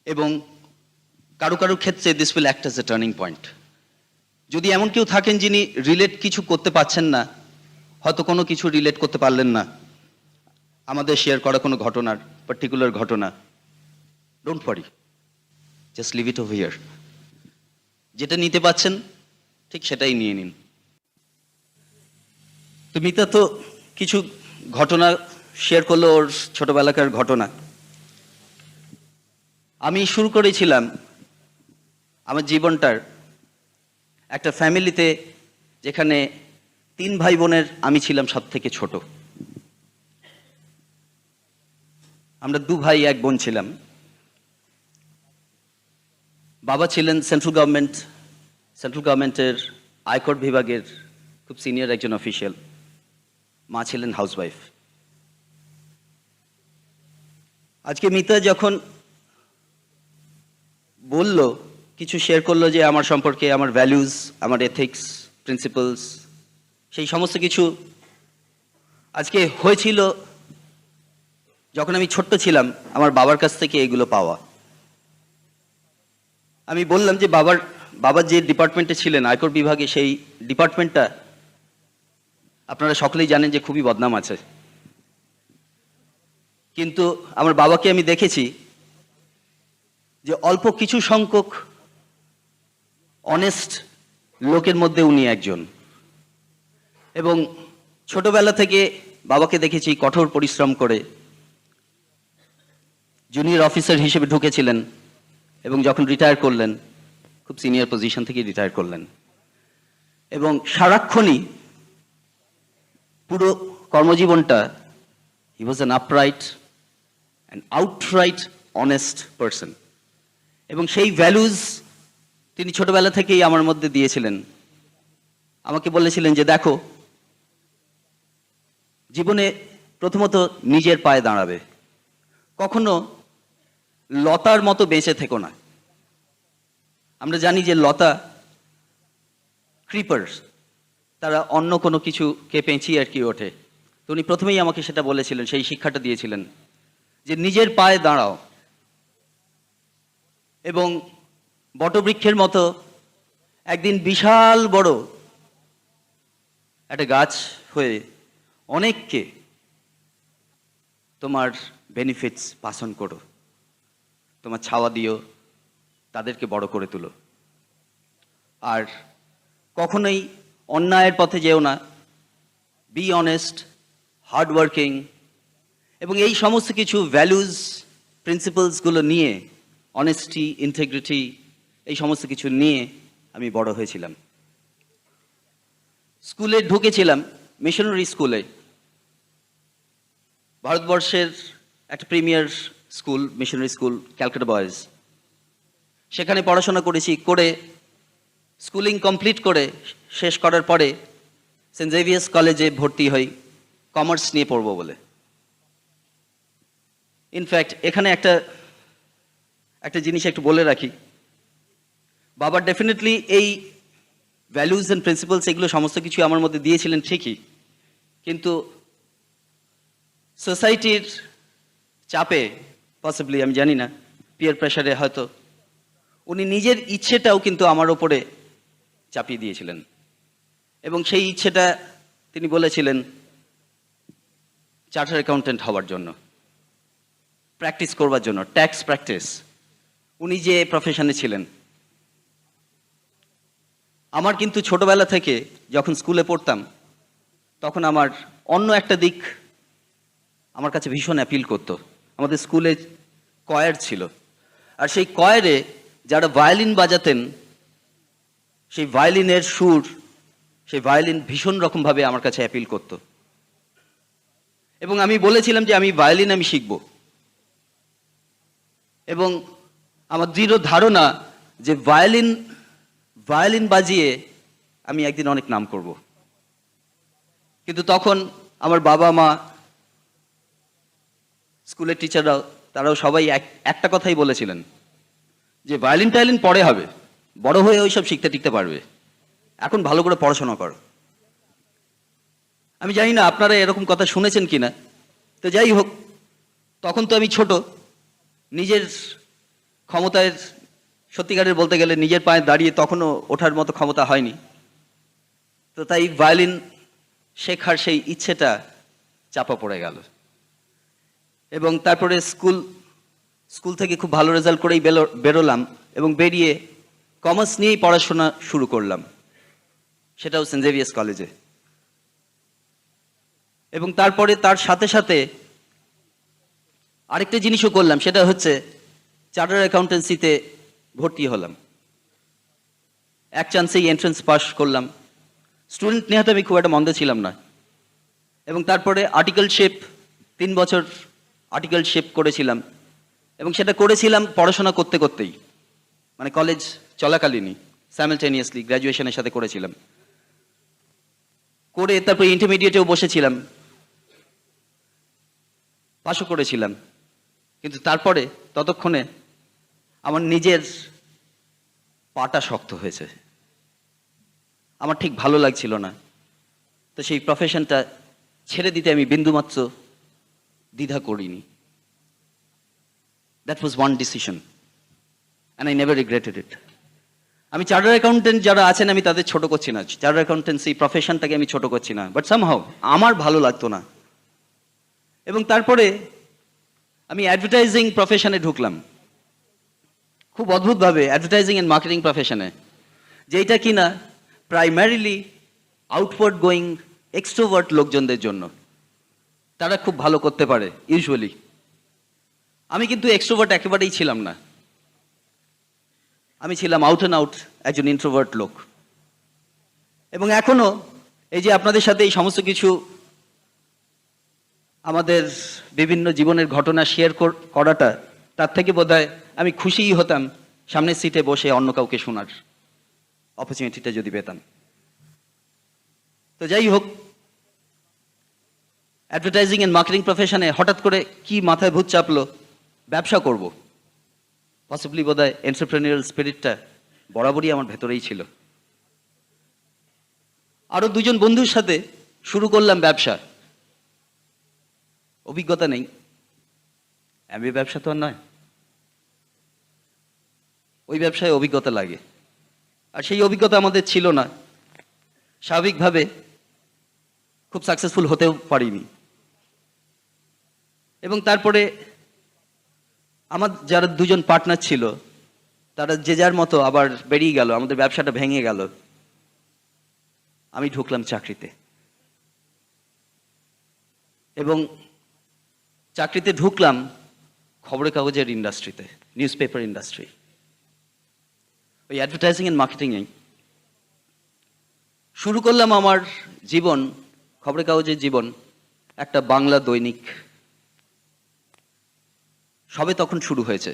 এবং কারো কারো ক্ষেত্রে this will act as a turning point. যদি এমন কেউ থাকেন যিনি রিলেট কিছু করতে পারছেন না, হয়তো কোনো কিছু রিলেট করতে পারলেন না আমাদের শেয়ার করা কোনো ঘটনার, পার্টিকুলার ঘটনা, don't worry, just leave it over here. যেটা নিতে পাচ্ছেন ঠিক সেটাই নিয়ে নিন। তো মিতা তো কিছু ঘটনা শেয়ার করলো, ওর ছোটবেলাকার ঘটনা। আমি শুরু করেছিলাম আমার জীবনটার একটা ফ্যামিলিতে, যেখানে 3 ভাই বোনের আমি ছিলাম সব থেকে ছোট। আমরা 2 ভাই 1 বোন ছিলাম। বাবা ছিলেন সেন্ট্রাল গভর্নমেন্টের আয়কর বিভাগের খুব সিনিয়র একজন অফিসিয়াল, মা ছিলেন হাউসওয়াইফ। আজকে মিতা যখন বলল, কিছু শেয়ার করলো যে আমার সম্পর্কে, আমার ভ্যালুজ, আমার এথিক্স, প্রিন্সিপালস, সেই সমস্ত কিছু আজকে হয়েছিল যখন আমি ছোট্ট ছিলাম, আমার বাবার কাছ থেকে এগুলো পাওয়া। আমি বললাম যে বাবার যে ডিপার্টমেন্টে ছিলেন আয়কর বিভাগে, সেই ডিপার্টমেন্টটা আপনারা সকলেই জানেন যে খুবই বদনাম আছে। কিন্তু আমার বাবাকে আমি দেখেছি যে অল্প কিছু সংখ্যক অনেস্ট লোকের মধ্যে উনি একজন, এবং ছোটবেলা থেকে বাবাকে দেখেছি কঠোর পরিশ্রম করে জুনিয়র অফিসার হিসেবে ঢুকেছিলেন, এবং যখন রিটায়ার করলেন খুব সিনিয়র পজিশন থেকে রিটায়ার করলেন, এবং সারাক্ষণই পুরো কর্মজীবনটা he was an upright and outright honest person. এবং সেই ভ্যালুজ তিনি ছোটবেলা থেকেই আমার মধ্যে দিয়েছিলেন। আমাকে বলেছিলেন যে দেখো, জীবনে প্রথমত নিজের পায়ে দাঁড়াবে, কখনো লতার মতো বেঁচে থেকো না। আমরা জানি যে লতা, ক্রিপার্স, তারা অন্য কোনো কিছুকে পেঁচিয়ে আর কি ওঠে। তো উনি প্রথমেই আমাকে সেটা বলেছিলেন, সেই শিক্ষাটা দিয়েছিলেন যে নিজের পায়ে দাঁড়াও, এবং বটবৃক্ষের মতো একদিন বিশাল বড় একটা গাছ হয়ে অনেককে তোমার বেনিফিটস পাস অন করো, তোমার ছাওয়া দিও, তাদেরকে বড় করে তুলো। আর কখনোই অন্যায়ের পথে যেও না, বি অনেস্ট, হার্ড ওয়ার্কিং, এবং এই সমস্ত কিছু ভ্যালুজ, প্রিন্সিপালসগুলো নিয়ে, অনেস্টি, ইন্টিগ্রিটি, এই সমস্ত কিছু নিয়ে আমি বড় হয়েছিলাম। স্কুলে ঢুকেছিলাম মিশনারি স্কুলে, ভারতবর্ষের একটা premier school, missionary school, Calcutta boys. সেখানে পড়াশোনা করেছি, করে স্কুলিং কমপ্লিট করে শেষ করার পরে সেন্ট জেভিয়ার্স কলেজে ভর্তি হই কমার্স নিয়ে পড়বো বলে। ইনফ্যাক্ট এখানে একটা জিনিস একটু বলে রাখি, বাবা ডেফিনেটলি এই ভ্যালুজ অ্যান্ড প্রিন্সিপালস এগুলো সমস্ত কিছু আমার মধ্যে দিয়েছিলেন ঠিকই, কিন্তু সোসাইটির চাপে, পসিবলি আমি জানি না, পিয়ার প্রেশারে হয়তো উনি নিজের ইচ্ছেটাও কিন্তু আমার ওপরে চাপিয়ে দিয়েছিলেন। এবং সেই ইচ্ছেটা তিনি বলেছিলেন চার্টার অ্যাকাউন্টেন্ট হওয়ার জন্য, প্র্যাকটিস করবার জন্য, ট্যাক্স প্র্যাকটিস। উনি যে প্রফেশনে ছিলেন, আমার কিন্তু ছোটবেলা থেকে যখন স্কুলে পড়তাম তখন আমার অন্য একটা দিক আমার কাছে ভীষণ অ্যাপিল করতো। আমাদের স্কুলে কয়ার ছিল, আর সেই কয়ারে যারা ভায়োলিন বাজাতেন, সেই ভায়োলিনের সুর, সেই ভায়োলিন ভীষণ রকমভাবে আমার কাছে অ্যাপিল করতো। এবং আমি বলেছিলাম যে আমি ভায়োলিন আমি শিখব, এবং আমার দৃঢ় ধারণা যে ভায়োলিন বাজিয়ে আমি একদিন অনেক নাম করব। কিন্তু তখন আমার বাবা মা, স্কুলের টিচাররাও, তারাও সবাই একটা কথাই বলেছিলেন যে ভায়োলিন টায়োলিন পরে হবে, বড় হয়ে ওইসব শিখতে টিকতে পারবে, এখন ভালো করে পড়াশোনা করো। আমি জানি না আপনারা এরকম কথা শুনেছেন কিনা, তো যাই হোক, তখন তো আমি ছোট, নিজের ক্ষমতায়, সত্যিকারের বলতে গেলে নিজের পায়ে দাঁড়িয়ে তখনও ওঠার মতো ক্ষমতা হয়নি। তো তাই ভায়োলিন শেখার সেই ইচ্ছেটা চাপা পড়ে গেল। এবং তারপরে স্কুল থেকে খুব ভালো রেজাল্ট করেই বেরোলাম, এবং বেরিয়ে কমার্স নিয়েই পড়াশোনা শুরু করলাম, সেটাও সেন্ট জেভিয়ার্স কলেজে। এবং তারপরে তার সাথে সাথে আরেকটা জিনিসও করলাম, সেটা হচ্ছে চার্টার অ্যাকাউন্টেন্সিতে ভর্তি হলাম। এক চান্সেই এন্ট্রান্স পাস করলাম। স্টুডেন্ট নেহাতে আমি খুব একটা মন্দ ছিলাম না। এবং তারপরে আর্টিকেলশিপ, 3 বছর আর্টিকেলশিপ করেছিলাম, এবং সেটা করেছিলাম পড়াশোনা করতে করতেই, মানে কলেজ চলাকালীনই, সাইমালটেনিয়াসলি গ্র্যাজুয়েশনের সাথে করেছিলাম। করে তারপরে ইন্টারমিডিয়েটেও বসেছিলাম, পাশও করেছিলাম। কিন্তু তারপরে ততক্ষণে আমার নিজের পাটা শক্ত হয়েছে, আমার ঠিক ভালো লাগছিল না। তো সেই প্রফেশনটা ছেড়ে দিতে আমি বিন্দুমাত্র দ্বিধা করিনি। That was one decision and I never regretted it. আমি চার্টার অ্যাকাউন্টেন্ট যারা আছেন আমি তাদের ছোট করছি না, চার্টার অ্যাকাউন্টেন্সি প্রফেশনটাকে আমি ছোট করছি না, বাট সামহাউ আমার ভালো লাগতো না। এবং তারপরে আমি অ্যাডভার্টাইজিং প্রফেশনে ঢুকলাম, খুব অদ্ভুতভাবে অ্যাডভার্টাইজিং অ্যান্ড মার্কেটিং প্রফেশনে, যেটা কিনা প্রাইমারিলি আউটওয়ার্ড গোয়িং এক্সট্রোভার্ট লোকজনদের জন্য, তারা খুব ভালো করতে পারে ইউজুয়ালি। আমি কিন্তু এক্সট্রোভার্ট একেবারেই ছিলাম না, আমি ছিলাম আউট অ্যান্ড আউট একজন ইন্ট্রোভার্ট লোক। এবং এখনো এই যে আপনাদের সাথে এই সমস্ত কিছু আমাদের বিভিন্ন জীবনের ঘটনা শেয়ার করাটা, তার থেকে বোধহয় আমি খুশিই হতাম সামনের সিটে বসে অন্য কাউকে শোনার অপরচুনিটিটা যদি পেতাম। তো যাই হোক, অ্যাডভার্টাইজিং অ্যান্ড মার্কেটিং প্রফেশনে হঠাৎ করে কি মাথায় ভূত চাপলো, ব্যবসা করব। পসিবলি বোধহয় এন্টারপ্রেনিউরাল স্পিরিটটা বরাবরই আমার ভেতরেই ছিল। আরো 2জন বন্ধুর সাথে শুরু করলাম ব্যবসা। অভিজ্ঞতা নেই, এমবি ব্যবসা তো আর নয়, ওই ব্যবসায় অভিজ্ঞতা লাগে, আর সেই অভিজ্ঞতা আমাদের ছিল না। স্বাভাবিকভাবে খুব সাকসেসফুল হতেও পারিনি। এবং তারপরে আমার যারা 2জন পার্টনার ছিল, তারা যে যার মতো আবার বেরিয়ে গেল, আমাদের ব্যবসাটা ভেঙে গেল। আমি ঢুকলাম চাকরিতে, এবং চাকরিতে ঢুকলাম খবরের কাগজের ইন্ডাস্ট্রিতে, নিউজ পেপার ইন্ডাস্ট্রি, ওই অ্যাডভার্টাইজিং অ্যান্ড মার্কেটিংয়ে শুরু করলাম আমার জীবন, খবরের কাগজের জীবন, একটা বাংলা দৈনিক। সবে তখন শুরু হয়েছে।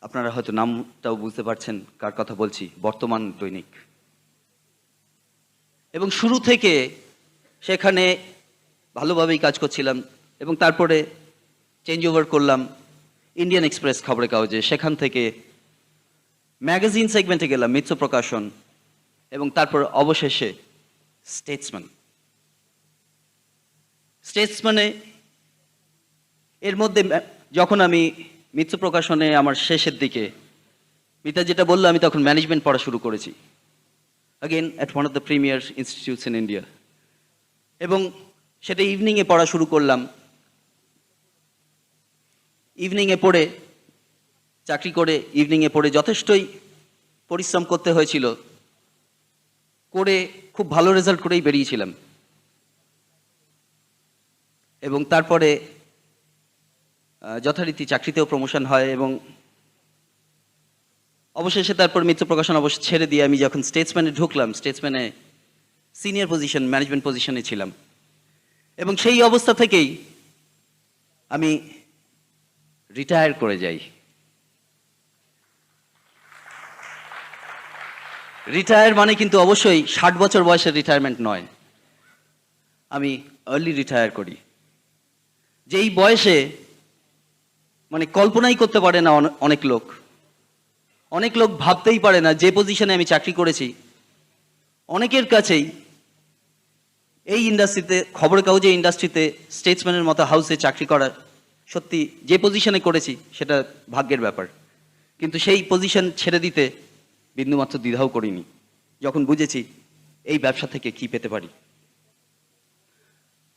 আপনারা হয়তো নামটাও বুঝতে পারছেন কার কথা বলছি, বর্তমান দৈনিক। এবং শুরু থেকে সেখানে ভালোভাবেই কাজ করছিলাম এবং তারপরে চেঞ্জ ওভার করলাম ইন্ডিয়ান এক্সপ্রেস খবরের কাগজে। সেখান থেকে ম্যাগাজিন সেগমেন্টে গেলাম মিত্র প্রকাশন এবং তারপর অবশেষে স্টেটসম্যান। স্টেটসম্যানে এর মধ্যে যখন আমি মিত্র প্রকাশনে আমার শেষের দিকে, মিতা যেটা বললো, আমি তখন ম্যানেজমেন্ট পড়া শুরু করেছি, again at one of the premier institutes in India. এবং সেটা ইভিনিংয়ে পড়া শুরু করলাম। ইভিনিংয়ে পড়ে, চাকরি করে ইভিনিংয়ে পড়ে যথেষ্টই পরিশ্রম করতে হয়েছিল, করে খুব ভালো রেজাল্ট করেই বেরিয়েছিলাম। এবং তারপরে যথারীতি চাকরিতেও প্রমোশন হয় এবং অবশেষে তারপর মিত্র প্রকাশন অবশ্য ছেড়ে দিয়ে আমি যখন স্টেটসম্যানে ঢুকলাম, স্টেটসম্যানে সিনিয়র পজিশন, ম্যানেজমেন্ট পজিশনে ছিলাম। এবং সেই অবস্থা থেকেই আমি রিটায়ার করে যাই। রিটায়ার মানে কিন্তু অবশ্যই 60 বছর বয়সের রিটায়ারমেন্ট নয়, আমি আর্লি রিটায়ার করি। যেই বয়সে মানে কল্পনাই করতে পারে না অনেক লোক, অনেক লোক ভাবতেই পারে না যে পজিশনে আমি চাকরি করেছি। অনেকের কাছেই এই ইন্ডাস্ট্রিতে, খবরের কাগজে ইন্ডাস্ট্রিতে স্টেটসম্যানের মতো হাউসে চাকরি করা, সত্যি যে পজিশনে করেছি সেটা ভাগ্যের ব্যাপার। কিন্তু সেই পজিশন ছেড়ে দিতে বিন্দুমাত্র দ্বিধাও করিনি যখন বুঝেছি এই ব্যবসা থেকে কি পেতে পারি।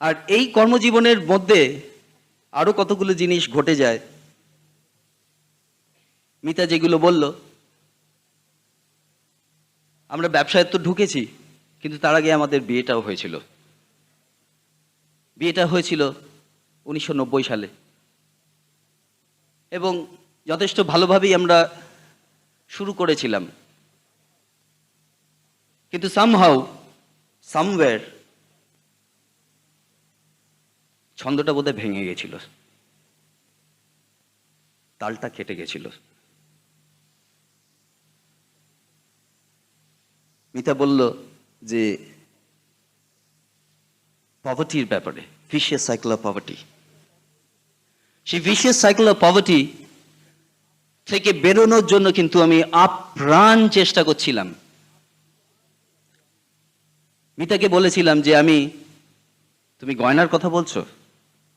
আর এই কর্মজীবনের মধ্যে আরো কতগুলো জিনিস ঘটে যায়। মিতা যেগুলো বলল, আমরা ব্যবসায় তো ঢুকেছি, কিন্তু তার আগে আমাদের বিয়েটাও হয়েছিল। বিয়েটা হয়েছিল 1990 সালে এবং যথেষ্ট ভালোভাবেই আমরা শুরু করেছিলাম। কিন্তু সামহাউ, সামওয়্যার ছন্দটা বোধহয় ভেঙে গেছিল, তালটা কেটে গেছিল। মিতা বলল যে পভার্টির ব্যাপারে, ভিশিয়াস সাইকেল অফ পভার্টি। সেই ভিশিয়াস সাইকেল অফ পভার্টি থেকে বেরোনোর জন্য কিন্তু আমি আপ্রাণ চেষ্টা করছিলাম। মিতাকে বলেছিলাম যে তুমি গয়নার কথা বলছো,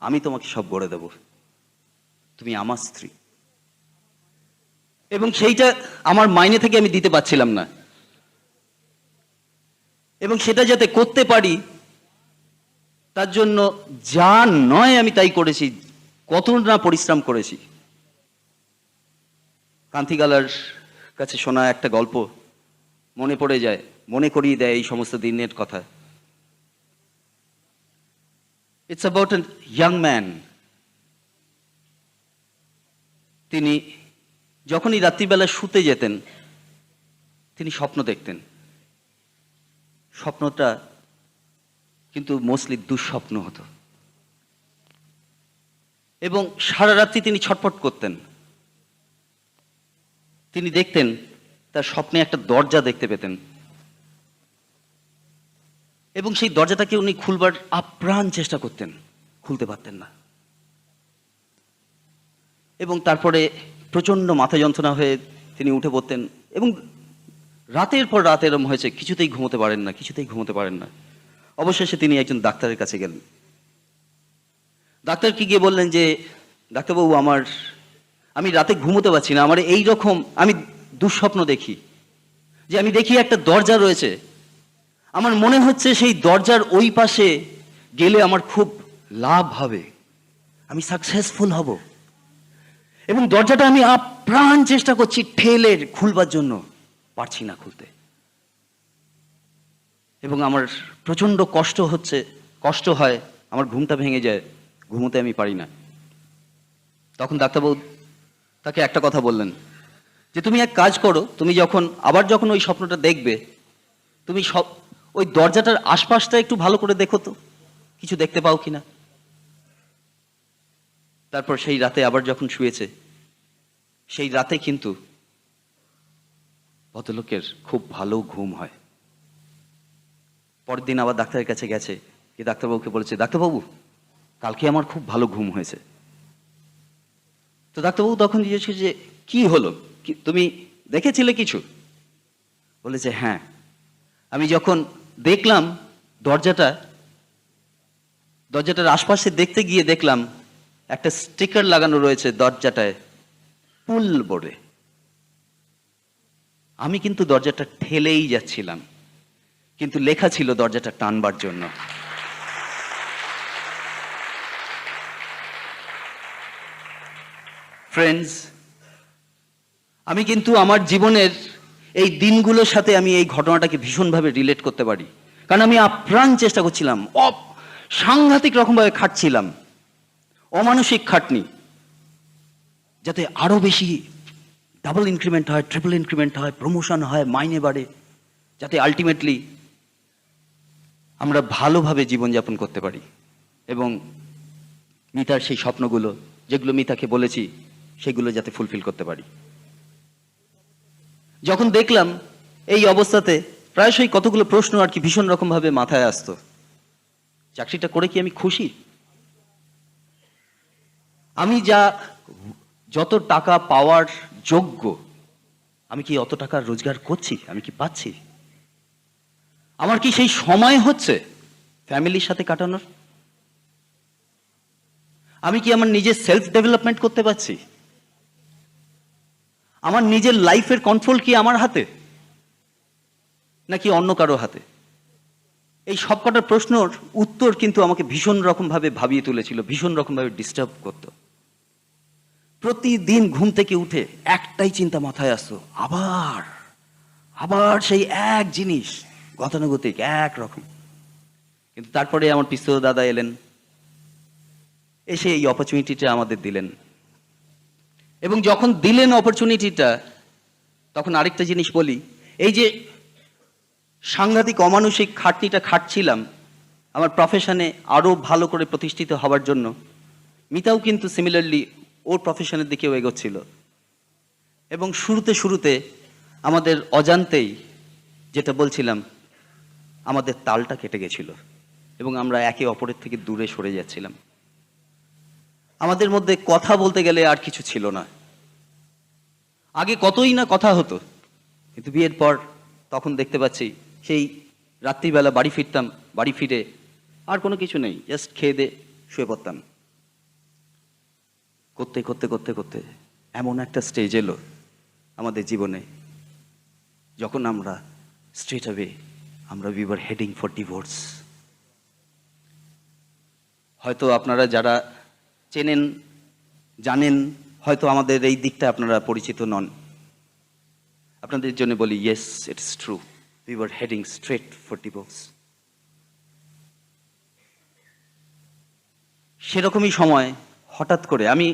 আমি তোমাকে সব গড়ে দেব, তুমি আমার স্ত্রী। এবং সেইটা আমার মাইনে থেকে আমি দিতে পারছিলাম না। এবং সেটা যাতে করতে পারি তার জন্য যা নয় আমি তাই করেছি, কত না পরিশ্রম করেছি। কান্তিগালার কাছে শোনা একটা গল্প মনে পড়ে যায়, মনে করিয়ে দেয় এই সমস্ত দিনের কথা। It's about a young man. তিনি যখনই রাত্রিবেলা শুতে যেতেন, তিনি স্বপ্ন দেখতেন। স্বপ্নটা কিন্তু মোস্টলি দুঃস্বপ্ন হতো এবং সারা রাত্রি তিনি ছটফট করতেন। তিনি দেখতেন তার স্বপ্নে একটা দরজা দেখতে পেতেন এবং সেই দরজাটাকে উনি খুলবার আপ্রাণ চেষ্টা করতেন, খুলতে পারতেন না। এবং তারপরে প্রচন্ড মাথা যন্ত্রণা হয়ে তিনি উঠে পড়তেন এবং রাতের পর রাত এরম হয়েছে, কিছুতেই ঘুমোতে পারেন না, কিছুতেই ঘুমোতে পারেন না। অবশেষে তিনি একজন ডাক্তারের কাছে গেলেন। ডাক্তারকে গিয়ে বললেন যে, ডাক্তারবাবু, আমি রাতে ঘুমোতে পারছি না, আমার এই রকম আমি দুঃস্বপ্ন দেখি, যে আমি দেখি একটা দরজা রয়েছে, আমার মনে হচ্ছে সেই দরজার ওই পাশে গেলে আমার খুব লাভ হবে, আমি সাকসেসফুল হব। এবং দরজাটা আমি আপ্রাণ চেষ্টা করছি ঠেলে খুলবার জন্য, পারছি না খুলতে। এবং আমার প্রচন্ড কষ্ট হয়, আমার ঘুমটা ভেঙে যায়, ঘুমোতে আমি পারি না। তখন ডাক্তারবাবু তাকে একটা কথা বললেন যে, তুমি এক কাজ করো, তুমি যখন ওই স্বপ্নটা দেখবে, তুমি সব ওই দরজাটার আশপাশটা একটু ভালো করে দেখো তো, কিছু দেখতে পাও কিনা। তারপর সেই রাতে আবার যখন শুয়েছে, সেই রাতে কিন্তু ভদ্রলোকের খুব ভালো ঘুম হয়। পরের দিন আবার ডাক্তারের কাছে গেছে, গিয়ে ডাক্তারবাবুকে বলেছে, ডাক্তারবাবু কালকে আমার খুব ভালো ঘুম হয়েছে। তো ডাক্তারবাবু তখন জিজ্ঞেস করছে, যে কি হলো, তুমি দেখেছিলে কিছু? বলেছে, হ্যাঁ, আমি যখন দেখলাম দরজাটার আশপাশে দেখতে গিয়ে দেখলাম একটা স্টিকার লাগানো রয়েছে দরজাটায়, পুল বলে। আমি কিন্তু দরজাটা ঠেলেই যাচ্ছিলাম, কিন্তু লেখা ছিল দরজাটা টানবার জন্য। ফ্রেন্ডস, আমি কিন্তু আমার জীবনের এই দিনগুলোর সাথে আমি এই ঘটনাটাকে ভীষণভাবে রিলেট করতে পারি, কারণ আমি আপ্রাণ চেষ্টা করছিলাম, সাংঘাতিক রকমভাবে খাটছিলাম, অমানসিক খাটনি, যাতে আরো বেশি ডাবল ইনক্রিমেন্ট হয়, ট্রিপল ইনক্রিমেন্ট হয়, প্রমোশন হয়, মাইনে বাড়ে, যাতে আলটিমেটলি আমরা ভালোভাবে জীবনযাপন করতে পারি এবং মিতার সেই স্বপ্নগুলো, যেগুলো মিতাকে বলেছি, সেগুলো যাতে ফুলফিল করতে পারি। যখন দেখলাম এই অবস্থাতে, প্রায়শই কতগুলো প্রশ্ন আর কি ভীষণ রকমভাবে মাথায় আসতো। চাকরিটা করে কি আমি খুশি? আমি যত টাকা পাওয়ার যোগ্য, আমি কি অত টাকা রোজগার করছি? আমি কি পাচ্ছি? আমার কি সেই সময় হচ্ছে ফ্যামিলির সাথে কাটানোর? আমি কি আমার নিজের সেলফ ডেভেলপমেন্ট করতে পারছি? আমার নিজের লাইফের কন্ট্রোল কি আমার হাতে নাকি অন্য কারো হাতে? এই সবকটা প্রশ্নর উত্তর কিন্তু আমাকে ভীষণ রকমভাবে ভাবিয়ে তুলেছিল, ভীষণ রকমভাবে ডিস্টার্ব করতো। প্রতিদিন ঘুম থেকে উঠে একটাই চিন্তা মাথায় আসতো, আবার আবার সেই এক জিনিস, গতানুগতিক একরকম। কিন্তু তারপরে আমার পিস্তল দাদা এলেন, এসে এই অপরচুনিটিটা আমাদের দিলেন। এবং যখন দিলেন অপরচুনিটিটা, তখন আরেকটা জিনিস বলি, এই যে সাংঘাতিক অমানসিক খাটনিটা খাটছিলাম আমার প্রফেশনে আরো ভালো করে প্রতিষ্ঠিত হওয়ার জন্য, মিতাও কিন্তু সিমিলারলি ওর প্রফেশনের দিকেও এগোচ্ছিল। এবং শুরুতে আমাদের অজান্তেই, যেটা বলছিলাম, আমাদের তালটা কেটে গেছিল এবং আমরা একে অপরের থেকে দূরে সরে যাচ্ছিলাম। আমাদের মধ্যে কথা বলতে গেলে আর কিছু ছিল না। আগে কতই না কথা হতো, কিন্তু বিয়ের পর তখন দেখতে পাচ্ছি সেই রাত্রিবেলা বাড়ি ফিরতাম, বাড়ি ফিরে আর কোনো কিছু নেই, জাস্ট খেয়ে দে শুয়ে পড়তাম। করতে করতে করতে করতে এমন একটা স্টেজ এলো আমাদের জীবনে, যখন আমরা straight away we were heading for divorce. হয়তো আপনারা যারা চেনেন, জানেন, হয়তো আমাদের এই দিকটা আপনারা পরিচিত নন, আপনাদের জন্য বলি, yes, it is true, we were heading straight for divorce. সেরকমই সময় হঠাৎ করে, আমি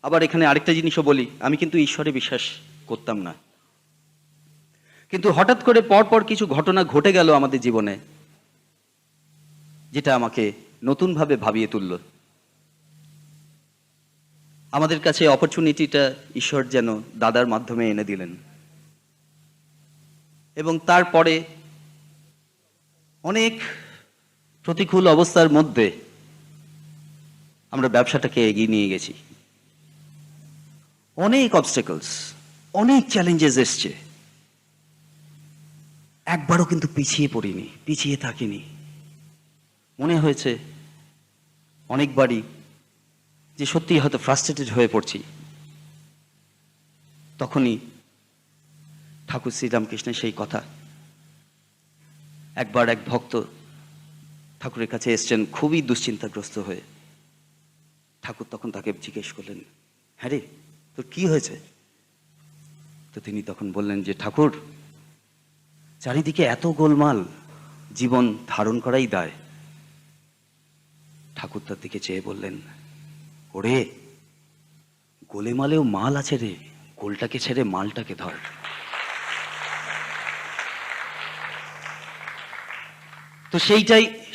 আবার এখানে আরেকটা জিনিসও বলি, আমি কিন্তু ঈশ্বরে বিশ্বাস করতাম না, কিন্তু হঠাৎ করে পরপর কিছু ঘটনা ঘটে গেল আমাদের জীবনে, যেটা আমাকে নতুনভাবে ভাবিয়ে তুলল। আমাদের কাছে অপরচুনিটিটা ঈশ্বর যেন দাদার মাধ্যমে এনে দিলেন। এবং তারপরে অনেক প্রতিকূল অবস্থার মধ্যে আমরা ব্যবসাটাকে এগিয়ে নিয়ে গেছি। অনেক অবস্টেকলস, অনেক চ্যালেঞ্জেস এসছে, একবারও কিন্তু পিছিয়ে পড়িনি, পিছিয়ে থাকিনি। মনে হয়েছে অনেকবারই যে সত্যি হয়তো ফ্রাস্ট্রেটেড হয়ে পড়ছি। তখনই ঠাকুর শ্রীরামকৃষ্ণের সেই কথা, একবার এক ভক্ত ঠাকুরের কাছে এসছেন খুবই দুশ্চিন্তাগ্রস্ত হয়ে। ঠাকুর তখন তাকে জিজ্ঞেস করলেন, হ্যাঁ রে, তোর কি হয়েছে? তো তিনি তখন বললেন যে, ঠাকুর, চারিদিকে এত গোলমাল, জীবন ধারণ করাই দায়। ঠাকুর তার দিকে চেয়ে বললেন, ওরে, গোলেমালেও মাল আছে রে, গোলটাকে ছেড়ে মালটাকে ধর। তো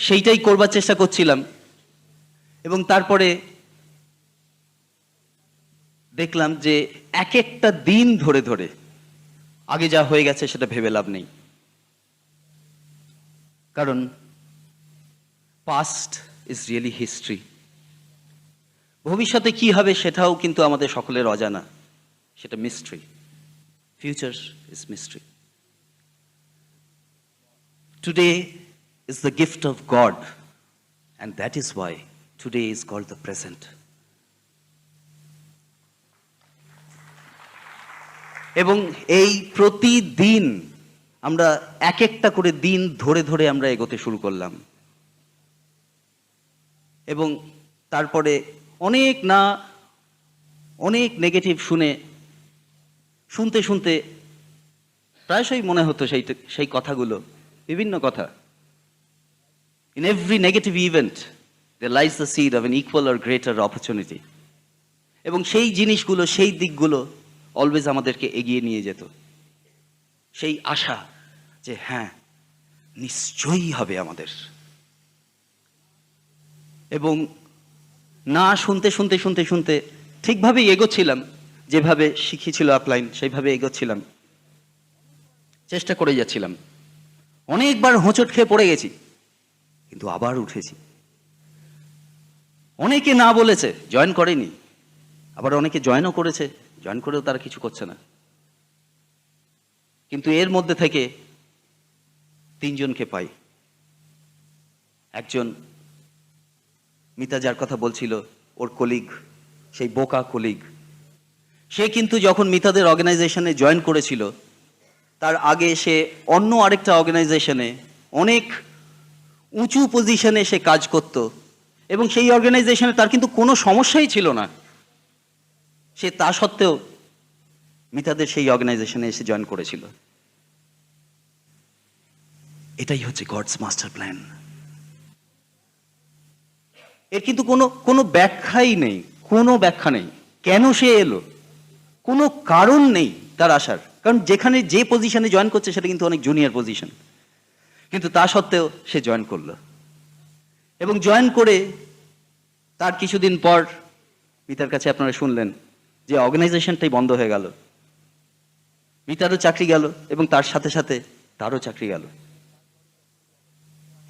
সেইটাই করবার চেষ্টা করছিলাম। এবং তারপরে দেখলাম যে এক একটা দিন ধরে ধরে আগে যা হয়ে গেছে সেটা ভেবে লাভ নেই, কারণ পাস্ট ইজ রিয়েলি হিস্ট্রি। ভবিষ্যতে কি হবে সেটাও কিন্তু আমাদের সকলের অজানা, সেটা mystery. Future is mystery. Today is the gift of god, and that is why today is called the present. এবং এই প্রতিদিন আমরা এক একটা করে দিন ধরে ধরে আমরা এগোতে শুরু করলাম। এবং তারপরে অনেক নেগেটিভ শুনতে শুনতে প্রায়শই মনে হতো সেই কথাগুলো, বিভিন্ন কথা। In every negative event, there lies the seed of an equal or greater opportunity. এবং সেই জিনিসগুলো, সেই দিকগুলো অলওয়েজ আমাদেরকে এগিয়ে নিয়ে যেত। সেই আশা যে হ্যাঁ, নিশ্চয়ই হবে আমাদের। এবং না শুনতে শুনতে শুনতে শুনতে ঠিকভাবেই এগোচ্ছিলাম, যেভাবে শিখিয়েছিল আপলাইন সেইভাবে এগোচ্ছিলাম, চেষ্টা করে যাচ্ছিলাম। অনেকবার হোঁচট খেয়ে পড়ে গেছি, কিন্তু আবার উঠেছি। অনেকে না বলেছে, জয়েন করেনি, আবার অনেকে জয়েনও করেছে, জয়েন করেও তারা কিছু করছে না। কিন্তু এর মধ্যে থেকে তিনজনকে পাই। একজন মিতা, যার কথা বলছিল, ওর কলিগ, সেই বোকা কলিগ, সে কিন্তু যখন মিতাদের অর্গানাইজেশনে জয়েন করেছিল তার আগে সে অন্য আরেকটা অর্গানাইজেশনে অনেক উঁচু পজিশনে সে কাজ করত, এবং সেই অর্গানাইজেশনে তার কিন্তু কোনো সমস্যাই ছিল না। সে তা সত্ত্বেও মিতাদের সেই অর্গানাইজেশনে এসে জয়েন করেছিল। এটাই হচ্ছে গডস মাস্টার প্ল্যান। এর কিন্তু কোনো ব্যাখ্যাই নেই, কোনো ব্যাখ্যা নেই কেন সে এলো, কোনো কারণ নেই তার আসার। কারণ যেখানে যে পজিশনে জয়েন করছে সেটা কিন্তু অনেক জুনিয়র পজিশন, কিন্তু তা সত্ত্বেও সে জয়েন করলো। এবং জয়েন করে তার কিছুদিন পর মিতার কাছে আপনারা শুনলেন যে অর্গানাইজেশনটাই বন্ধ হয়ে গেল। মিতারও চাকরি গেল এবং তার সাথে সাথে তারও চাকরি গেল।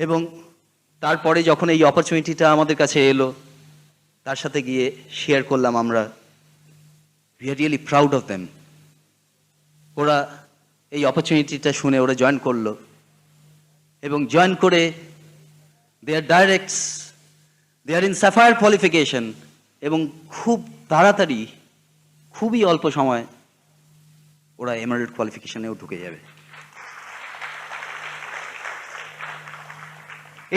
এবং তারপরে যখন এই অপরচুনিটিটা আমাদের কাছে এলো, তার সাথে গিয়ে শেয়ার করলাম আমরা। We are really proud of them. ওরা এই অপরচুনিটিটা শুনে ওরা জয়েন করলো, এবং জয়েন করে দে আর ইন স্যাফায়ার কোয়ালিফিকেশন, এবং খুব তাড়াতাড়ি, খুবই অল্প সময় ওরা এমারাল্ড কোয়ালিফিকেশনেও ঢুকে যাবে।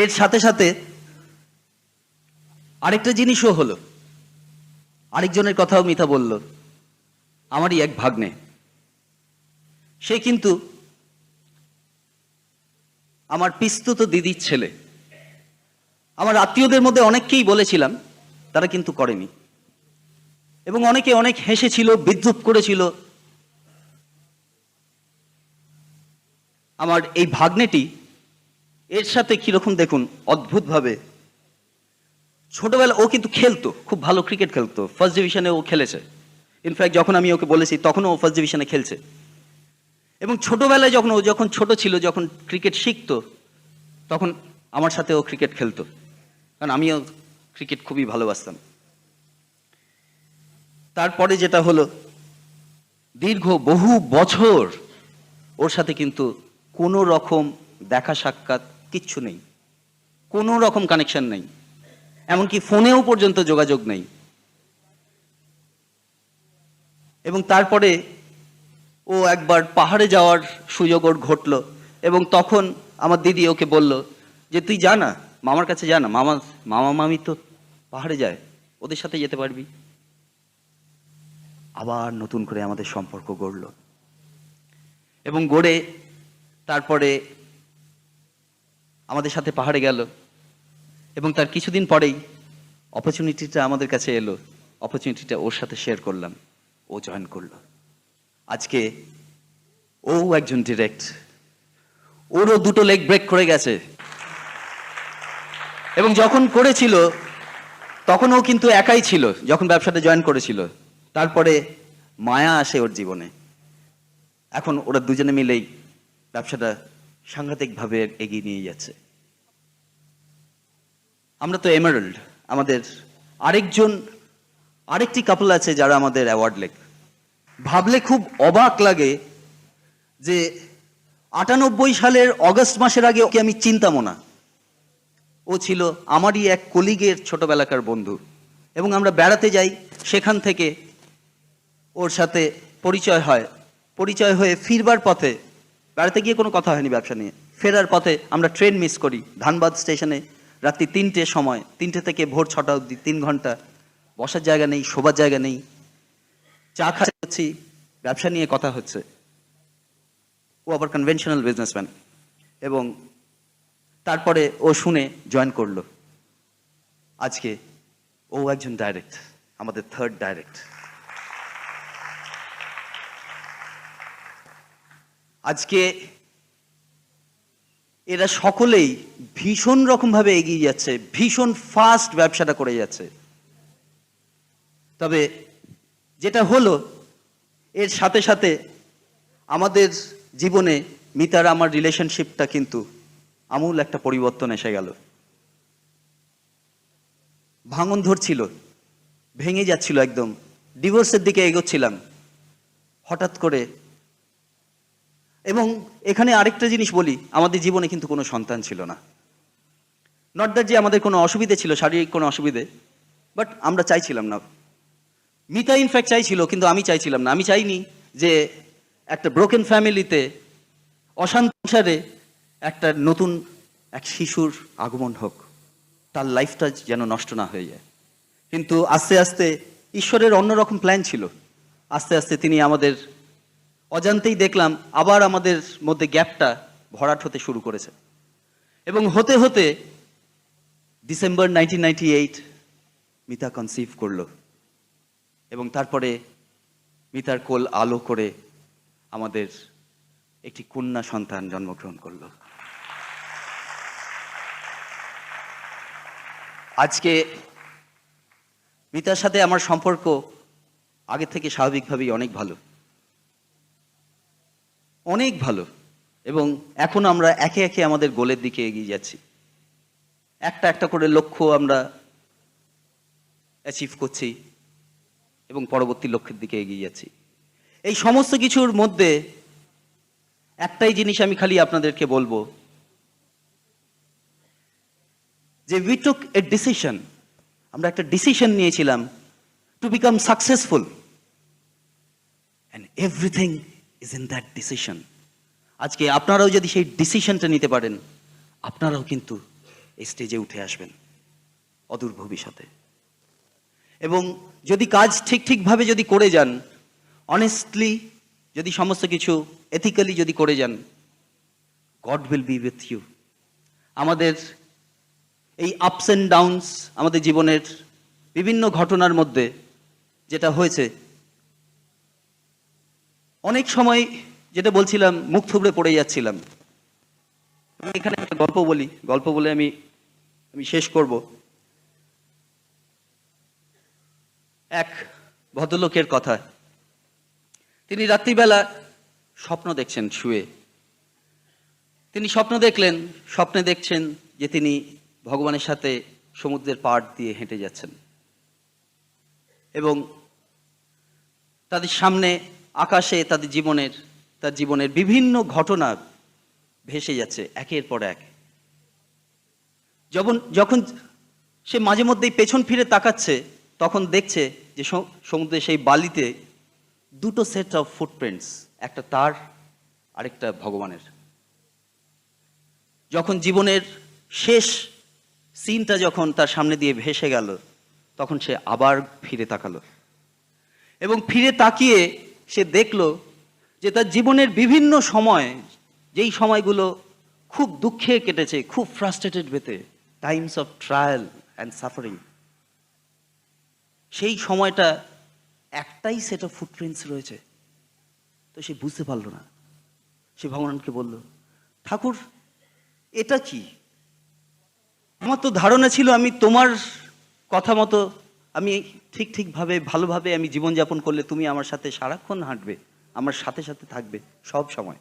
এর সাথে সাথে আরেকটা জিনিসও হলো, আরেকজনের কথাও মিতা বলল। আমারই এক ভাগ্নে, সে কিন্তু আমার পিস্তুত দিদির ছেলে। আমার আত্মীয়দের মধ্যে অনেককেই বলেছিলাম, তারা কিন্তু করেনি, এবং অনেকে অনেক হেসেছিল, বিদ্রুপ করেছিল। আমার এই ভাগ্নেটি এর সাথে কিরকম দেখুন, অদ্ভুতভাবে ছোটবেলা ও কিন্তু খেলতো, খুব ভালো ক্রিকেট খেলতো, ফার্স্ট ডিভিশনে ও খেলেছে। ইনফ্যাক্ট যখন আমি ওকে বলেছি তখনও ও ফার্স্ট ডিভিশনে খেলছে। এবং ছোটবেলায় যখন ছোট ছিল, যখন ক্রিকেট শিখতো, তখন আমার সাথে ও ক্রিকেট খেলতো, কারণ আমিও ক্রিকেট খুবই ভালোবাসতাম। তারপরে যেটা হলো, দীর্ঘ বহু বছর ওর সাথে কিন্তু কোনো রকম দেখা সাক্ষাৎ কিচ্ছু নেই, কোনো রকম কানেকশন নেই, এমনকি ফোনেও পর্যন্ত যোগাযোগ নেই। এবং তারপরে ও একবার পাহাড়ে যাওয়ার সুযোগ ওর ঘটলো, এবং তখন আমার দিদি ওকে বলল যে তুই যা না, মামার কাছে যা না, মামা মামি তো পাহাড়ে যায়, ওদের সাথে যেতে পারবি। আবার নতুন করে আমাদের সম্পর্ক গড়ল, এবং গড়ে তারপরে আমাদের সাথে পাহাড়ে গেল, এবং তার কিছুদিন পরেই অপরচুনিটিটা আমাদের কাছে এলো। অপরচুনিটিটা ওর সাথে শেয়ার করলাম, ও জয়েন করলো। আজকে ও একজন ডিরেক্ট, ওরও দুটো লেগ ব্রেক করে গেছে, এবং যখন করেছিল তখন ও কিন্তু একাই ছিল যখন ব্যবসাটা জয়েন করেছিল। তারপরে মায়া আসে ওর জীবনে। এখন ওরা দুজনে মিলেই ব্যবসাটা সাংঘাতিকভাবে এগিয়ে নিয়ে যাচ্ছে। আমরা তো এমারেল্ড, আমাদের আরেকটি কাপল আছে যারা আমাদের অ্যাওয়ার্ড লেখ। ভাবলে খুব অবাক লাগে যে 98 সালের অগস্ট মাসের আগে ওকে আমি চিনতামও না। ও ছিল আমারই এক কলিগের ছোটবেলাকার বন্ধু, এবং আমরা বেড়াতে যাই, সেখান থেকে ওর সাথে পরিচয় হয়ে ফিরবার পথে, বেড়াতে গিয়ে কোনো কথা হয়নি ব্যবসা নিয়ে, ফেরার পথে আমরা ট্রেন মিস করি ধানবাদ স্টেশনে রাত্রি 3টের সময়, 3টে থেকে ভোর 6টা অবধি 3 ঘন্টা, বসার জায়গা নেই, শোবার জায়গা নেই, চা খাচ্ছি, ব্যবসা নিয়ে কথা হচ্ছে। ও আবার কনভেনশনাল বিজনেসম্যান, এবং তারপরে ও শুনে জয়েন করলো। আজকে ও একজন ডাইরেক্ট, আমাদের 3rd ডাইরেক্ট। আজকে এরা সকলেই ভীষণ রকমভাবে এগিয়ে যাচ্ছে, ভীষণ ফাস্ট ব্যবসাটা করে যাচ্ছে। তবে যেটা হলো, এর সাথে সাথে আমাদের জীবনে মিতার আমার রিলেশনশিপটা কিন্তু আমূল একটা পরিবর্তন এসে গেল। ভাঙন ধরছিল, ভেঙে যাচ্ছিল, একদম ডিভোর্সের দিকে এগোচ্ছিলাম হঠাৎ করে। এবং এখানে আরেকটা জিনিস বলি, আমাদের জীবনে কিন্তু কোনো সন্তান ছিল না। নট দ্যাট যে আমাদের কোনো অসুবিধে ছিল, শারীরিক কোনো অসুবিধে, বাট আমরা চাইছিলাম না। মিতা ইনফ্যাক্ট চাইছিল, কিন্তু আমি চাইছিলাম না। আমি চাইনি যে একটা ব্রোকেন ফ্যামিলিতে, অশান্ত সংসারে একটা নতুন এক শিশুর আগমন হোক, তার লাইফটা যেন নষ্ট না হয়ে যায়। কিন্তু আস্তে আস্তে ঈশ্বরের অন্যরকম প্ল্যান ছিল। আস্তে আস্তে তিনি আমাদের অজান্তেই দেখলাম আবার আমাদের মধ্যে গ্যাপটা ভরাট হতে শুরু করেছে, এবং হতে হতে ডিসেম্বর 1998 মিতা কনসিভ করলো, এবং তারপরে মিতার কোল আলো করে আমাদের একটি কন্যা সন্তান জন্মগ্রহণ করলো। আজকে মিতার সাথে আমার সম্পর্ক আগে থেকে স্বাভাবিকভাবেই অনেক ভালো, অনেক ভালো, এবং এখন আমরা একে একে আমাদের গোলের দিকে এগিয়ে যাচ্ছি। একটা একটা করে লক্ষ্য আমরা অ্যাচিভ করছি এবং পরবর্তী লক্ষ্যের দিকে এগিয়ে যাচ্ছি। এই সমস্ত কিছুর মধ্যে একটাই জিনিস আমি খালি আপনাদেরকে বলবো, যে উই টুক এ ডিসিশন, আমরা একটা ডিসিশন নিয়েছিলাম to become successful, and everything is in that decision. আজকে আপনারাও যদি সেই ডিসিশনটা নিতে পারেন, আপনারাও কিন্তু এই স্টেজে উঠে আসবেন অদূর ভবিষ্যতে। এবং যদি কাজ ঠিকভাবে যদি করে যান, অনেস্টলি যদি সমস্ত কিছু এথিক্যালি যদি করে যান, God will be with you. আমাদের এই আপস অ্যান্ড ডাউনস, আমাদের জীবনের বিভিন্ন ঘটনার মধ্যে যেটা হয়েছে, অনেক সময় যেটা বলছিলাম, মুখ থুবড়ে পড়ে যাচ্ছিলাম। এখানে একটা গল্প বলে আমি শেষ করব। এক ভদ্রলোকের কথা। তিনি রাত্রিবেলা স্বপ্ন দেখছেন শুয়ে। তিনি স্বপ্নে দেখছেন যে তিনি ভগবানের সাথে সমুদ্রের পাড় দিয়ে হেঁটে যাচ্ছেন, এবং তাদের সামনে আকাশে তার জীবনের বিভিন্ন ঘটনা ভেসে যাচ্ছে একের পর এক। যখন সে মাঝে মধ্যেই পেছন ফিরে তাকাচ্ছে, তখন দেখছে যে সমুদ্রে সেই বালিতে 2টো সেট অফ ফুটপ্রিন্টস, একটা তার আরেকটা ভগবানের। যখন জীবনের শেষ সিনটা যখন তার সামনে দিয়ে ভেসে গেল, তখন সে আবার ফিরে তাকালো, এবং ফিরে তাকিয়ে সে দেখলো যে তার জীবনের বিভিন্ন সময়, যেই সময়গুলো খুব দুঃখে কেটেছে, খুব ফ্রাস্ট্রেটেড ওয়েতে, Times of trial and suffering, সেই সময়টা একটাই সেট অফ ফুটপ্রিন্টস রয়েছে। তো সে বুঝতে পারলো না। সে ভগবানকে বলল, ঠাকুর এটা কি? আমার তো ধারণা ছিল আমি তোমার কথা মতো আমি ঠিকভাবে ভালোভাবে আমি জীবনযাপন করলে তুমি আমার সাথে সারাক্ষণ হাঁটবে, আমার সাথে সাথে থাকবে সব সময়।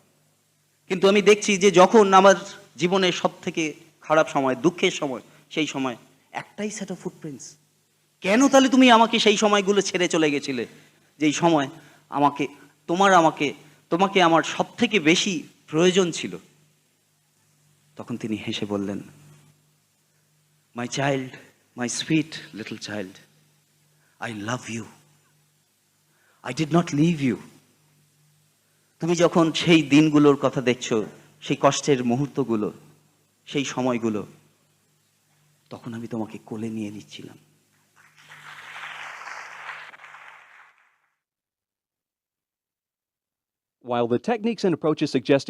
কিন্তু আমি দেখছি যে যখন আমার জীবনের সব থেকে খারাপ সময়, দুঃখের সময়, সেই সময় একটাই সেট অফ ফুটপ্রিন্টস। কেন তাহলে তুমি আমাকে সেই সময়গুলো ছেড়ে চলে গেছিলে, যেই সময় তোমাকে আমার সব থেকে বেশি প্রয়োজন ছিল? তখন তিনি হেসে বললেন, my child, my sweet little child, I love you, I did not leave you. তুমি যখন সেই দিনগুলোর কথা দেখছো, সেই কষ্টের মুহূর্তগুলো, সেই সময়গুলো, তখন আমি তোমাকে কোলে নিয়ে নিচ্ছিলাম। While the techniques and approaches suggested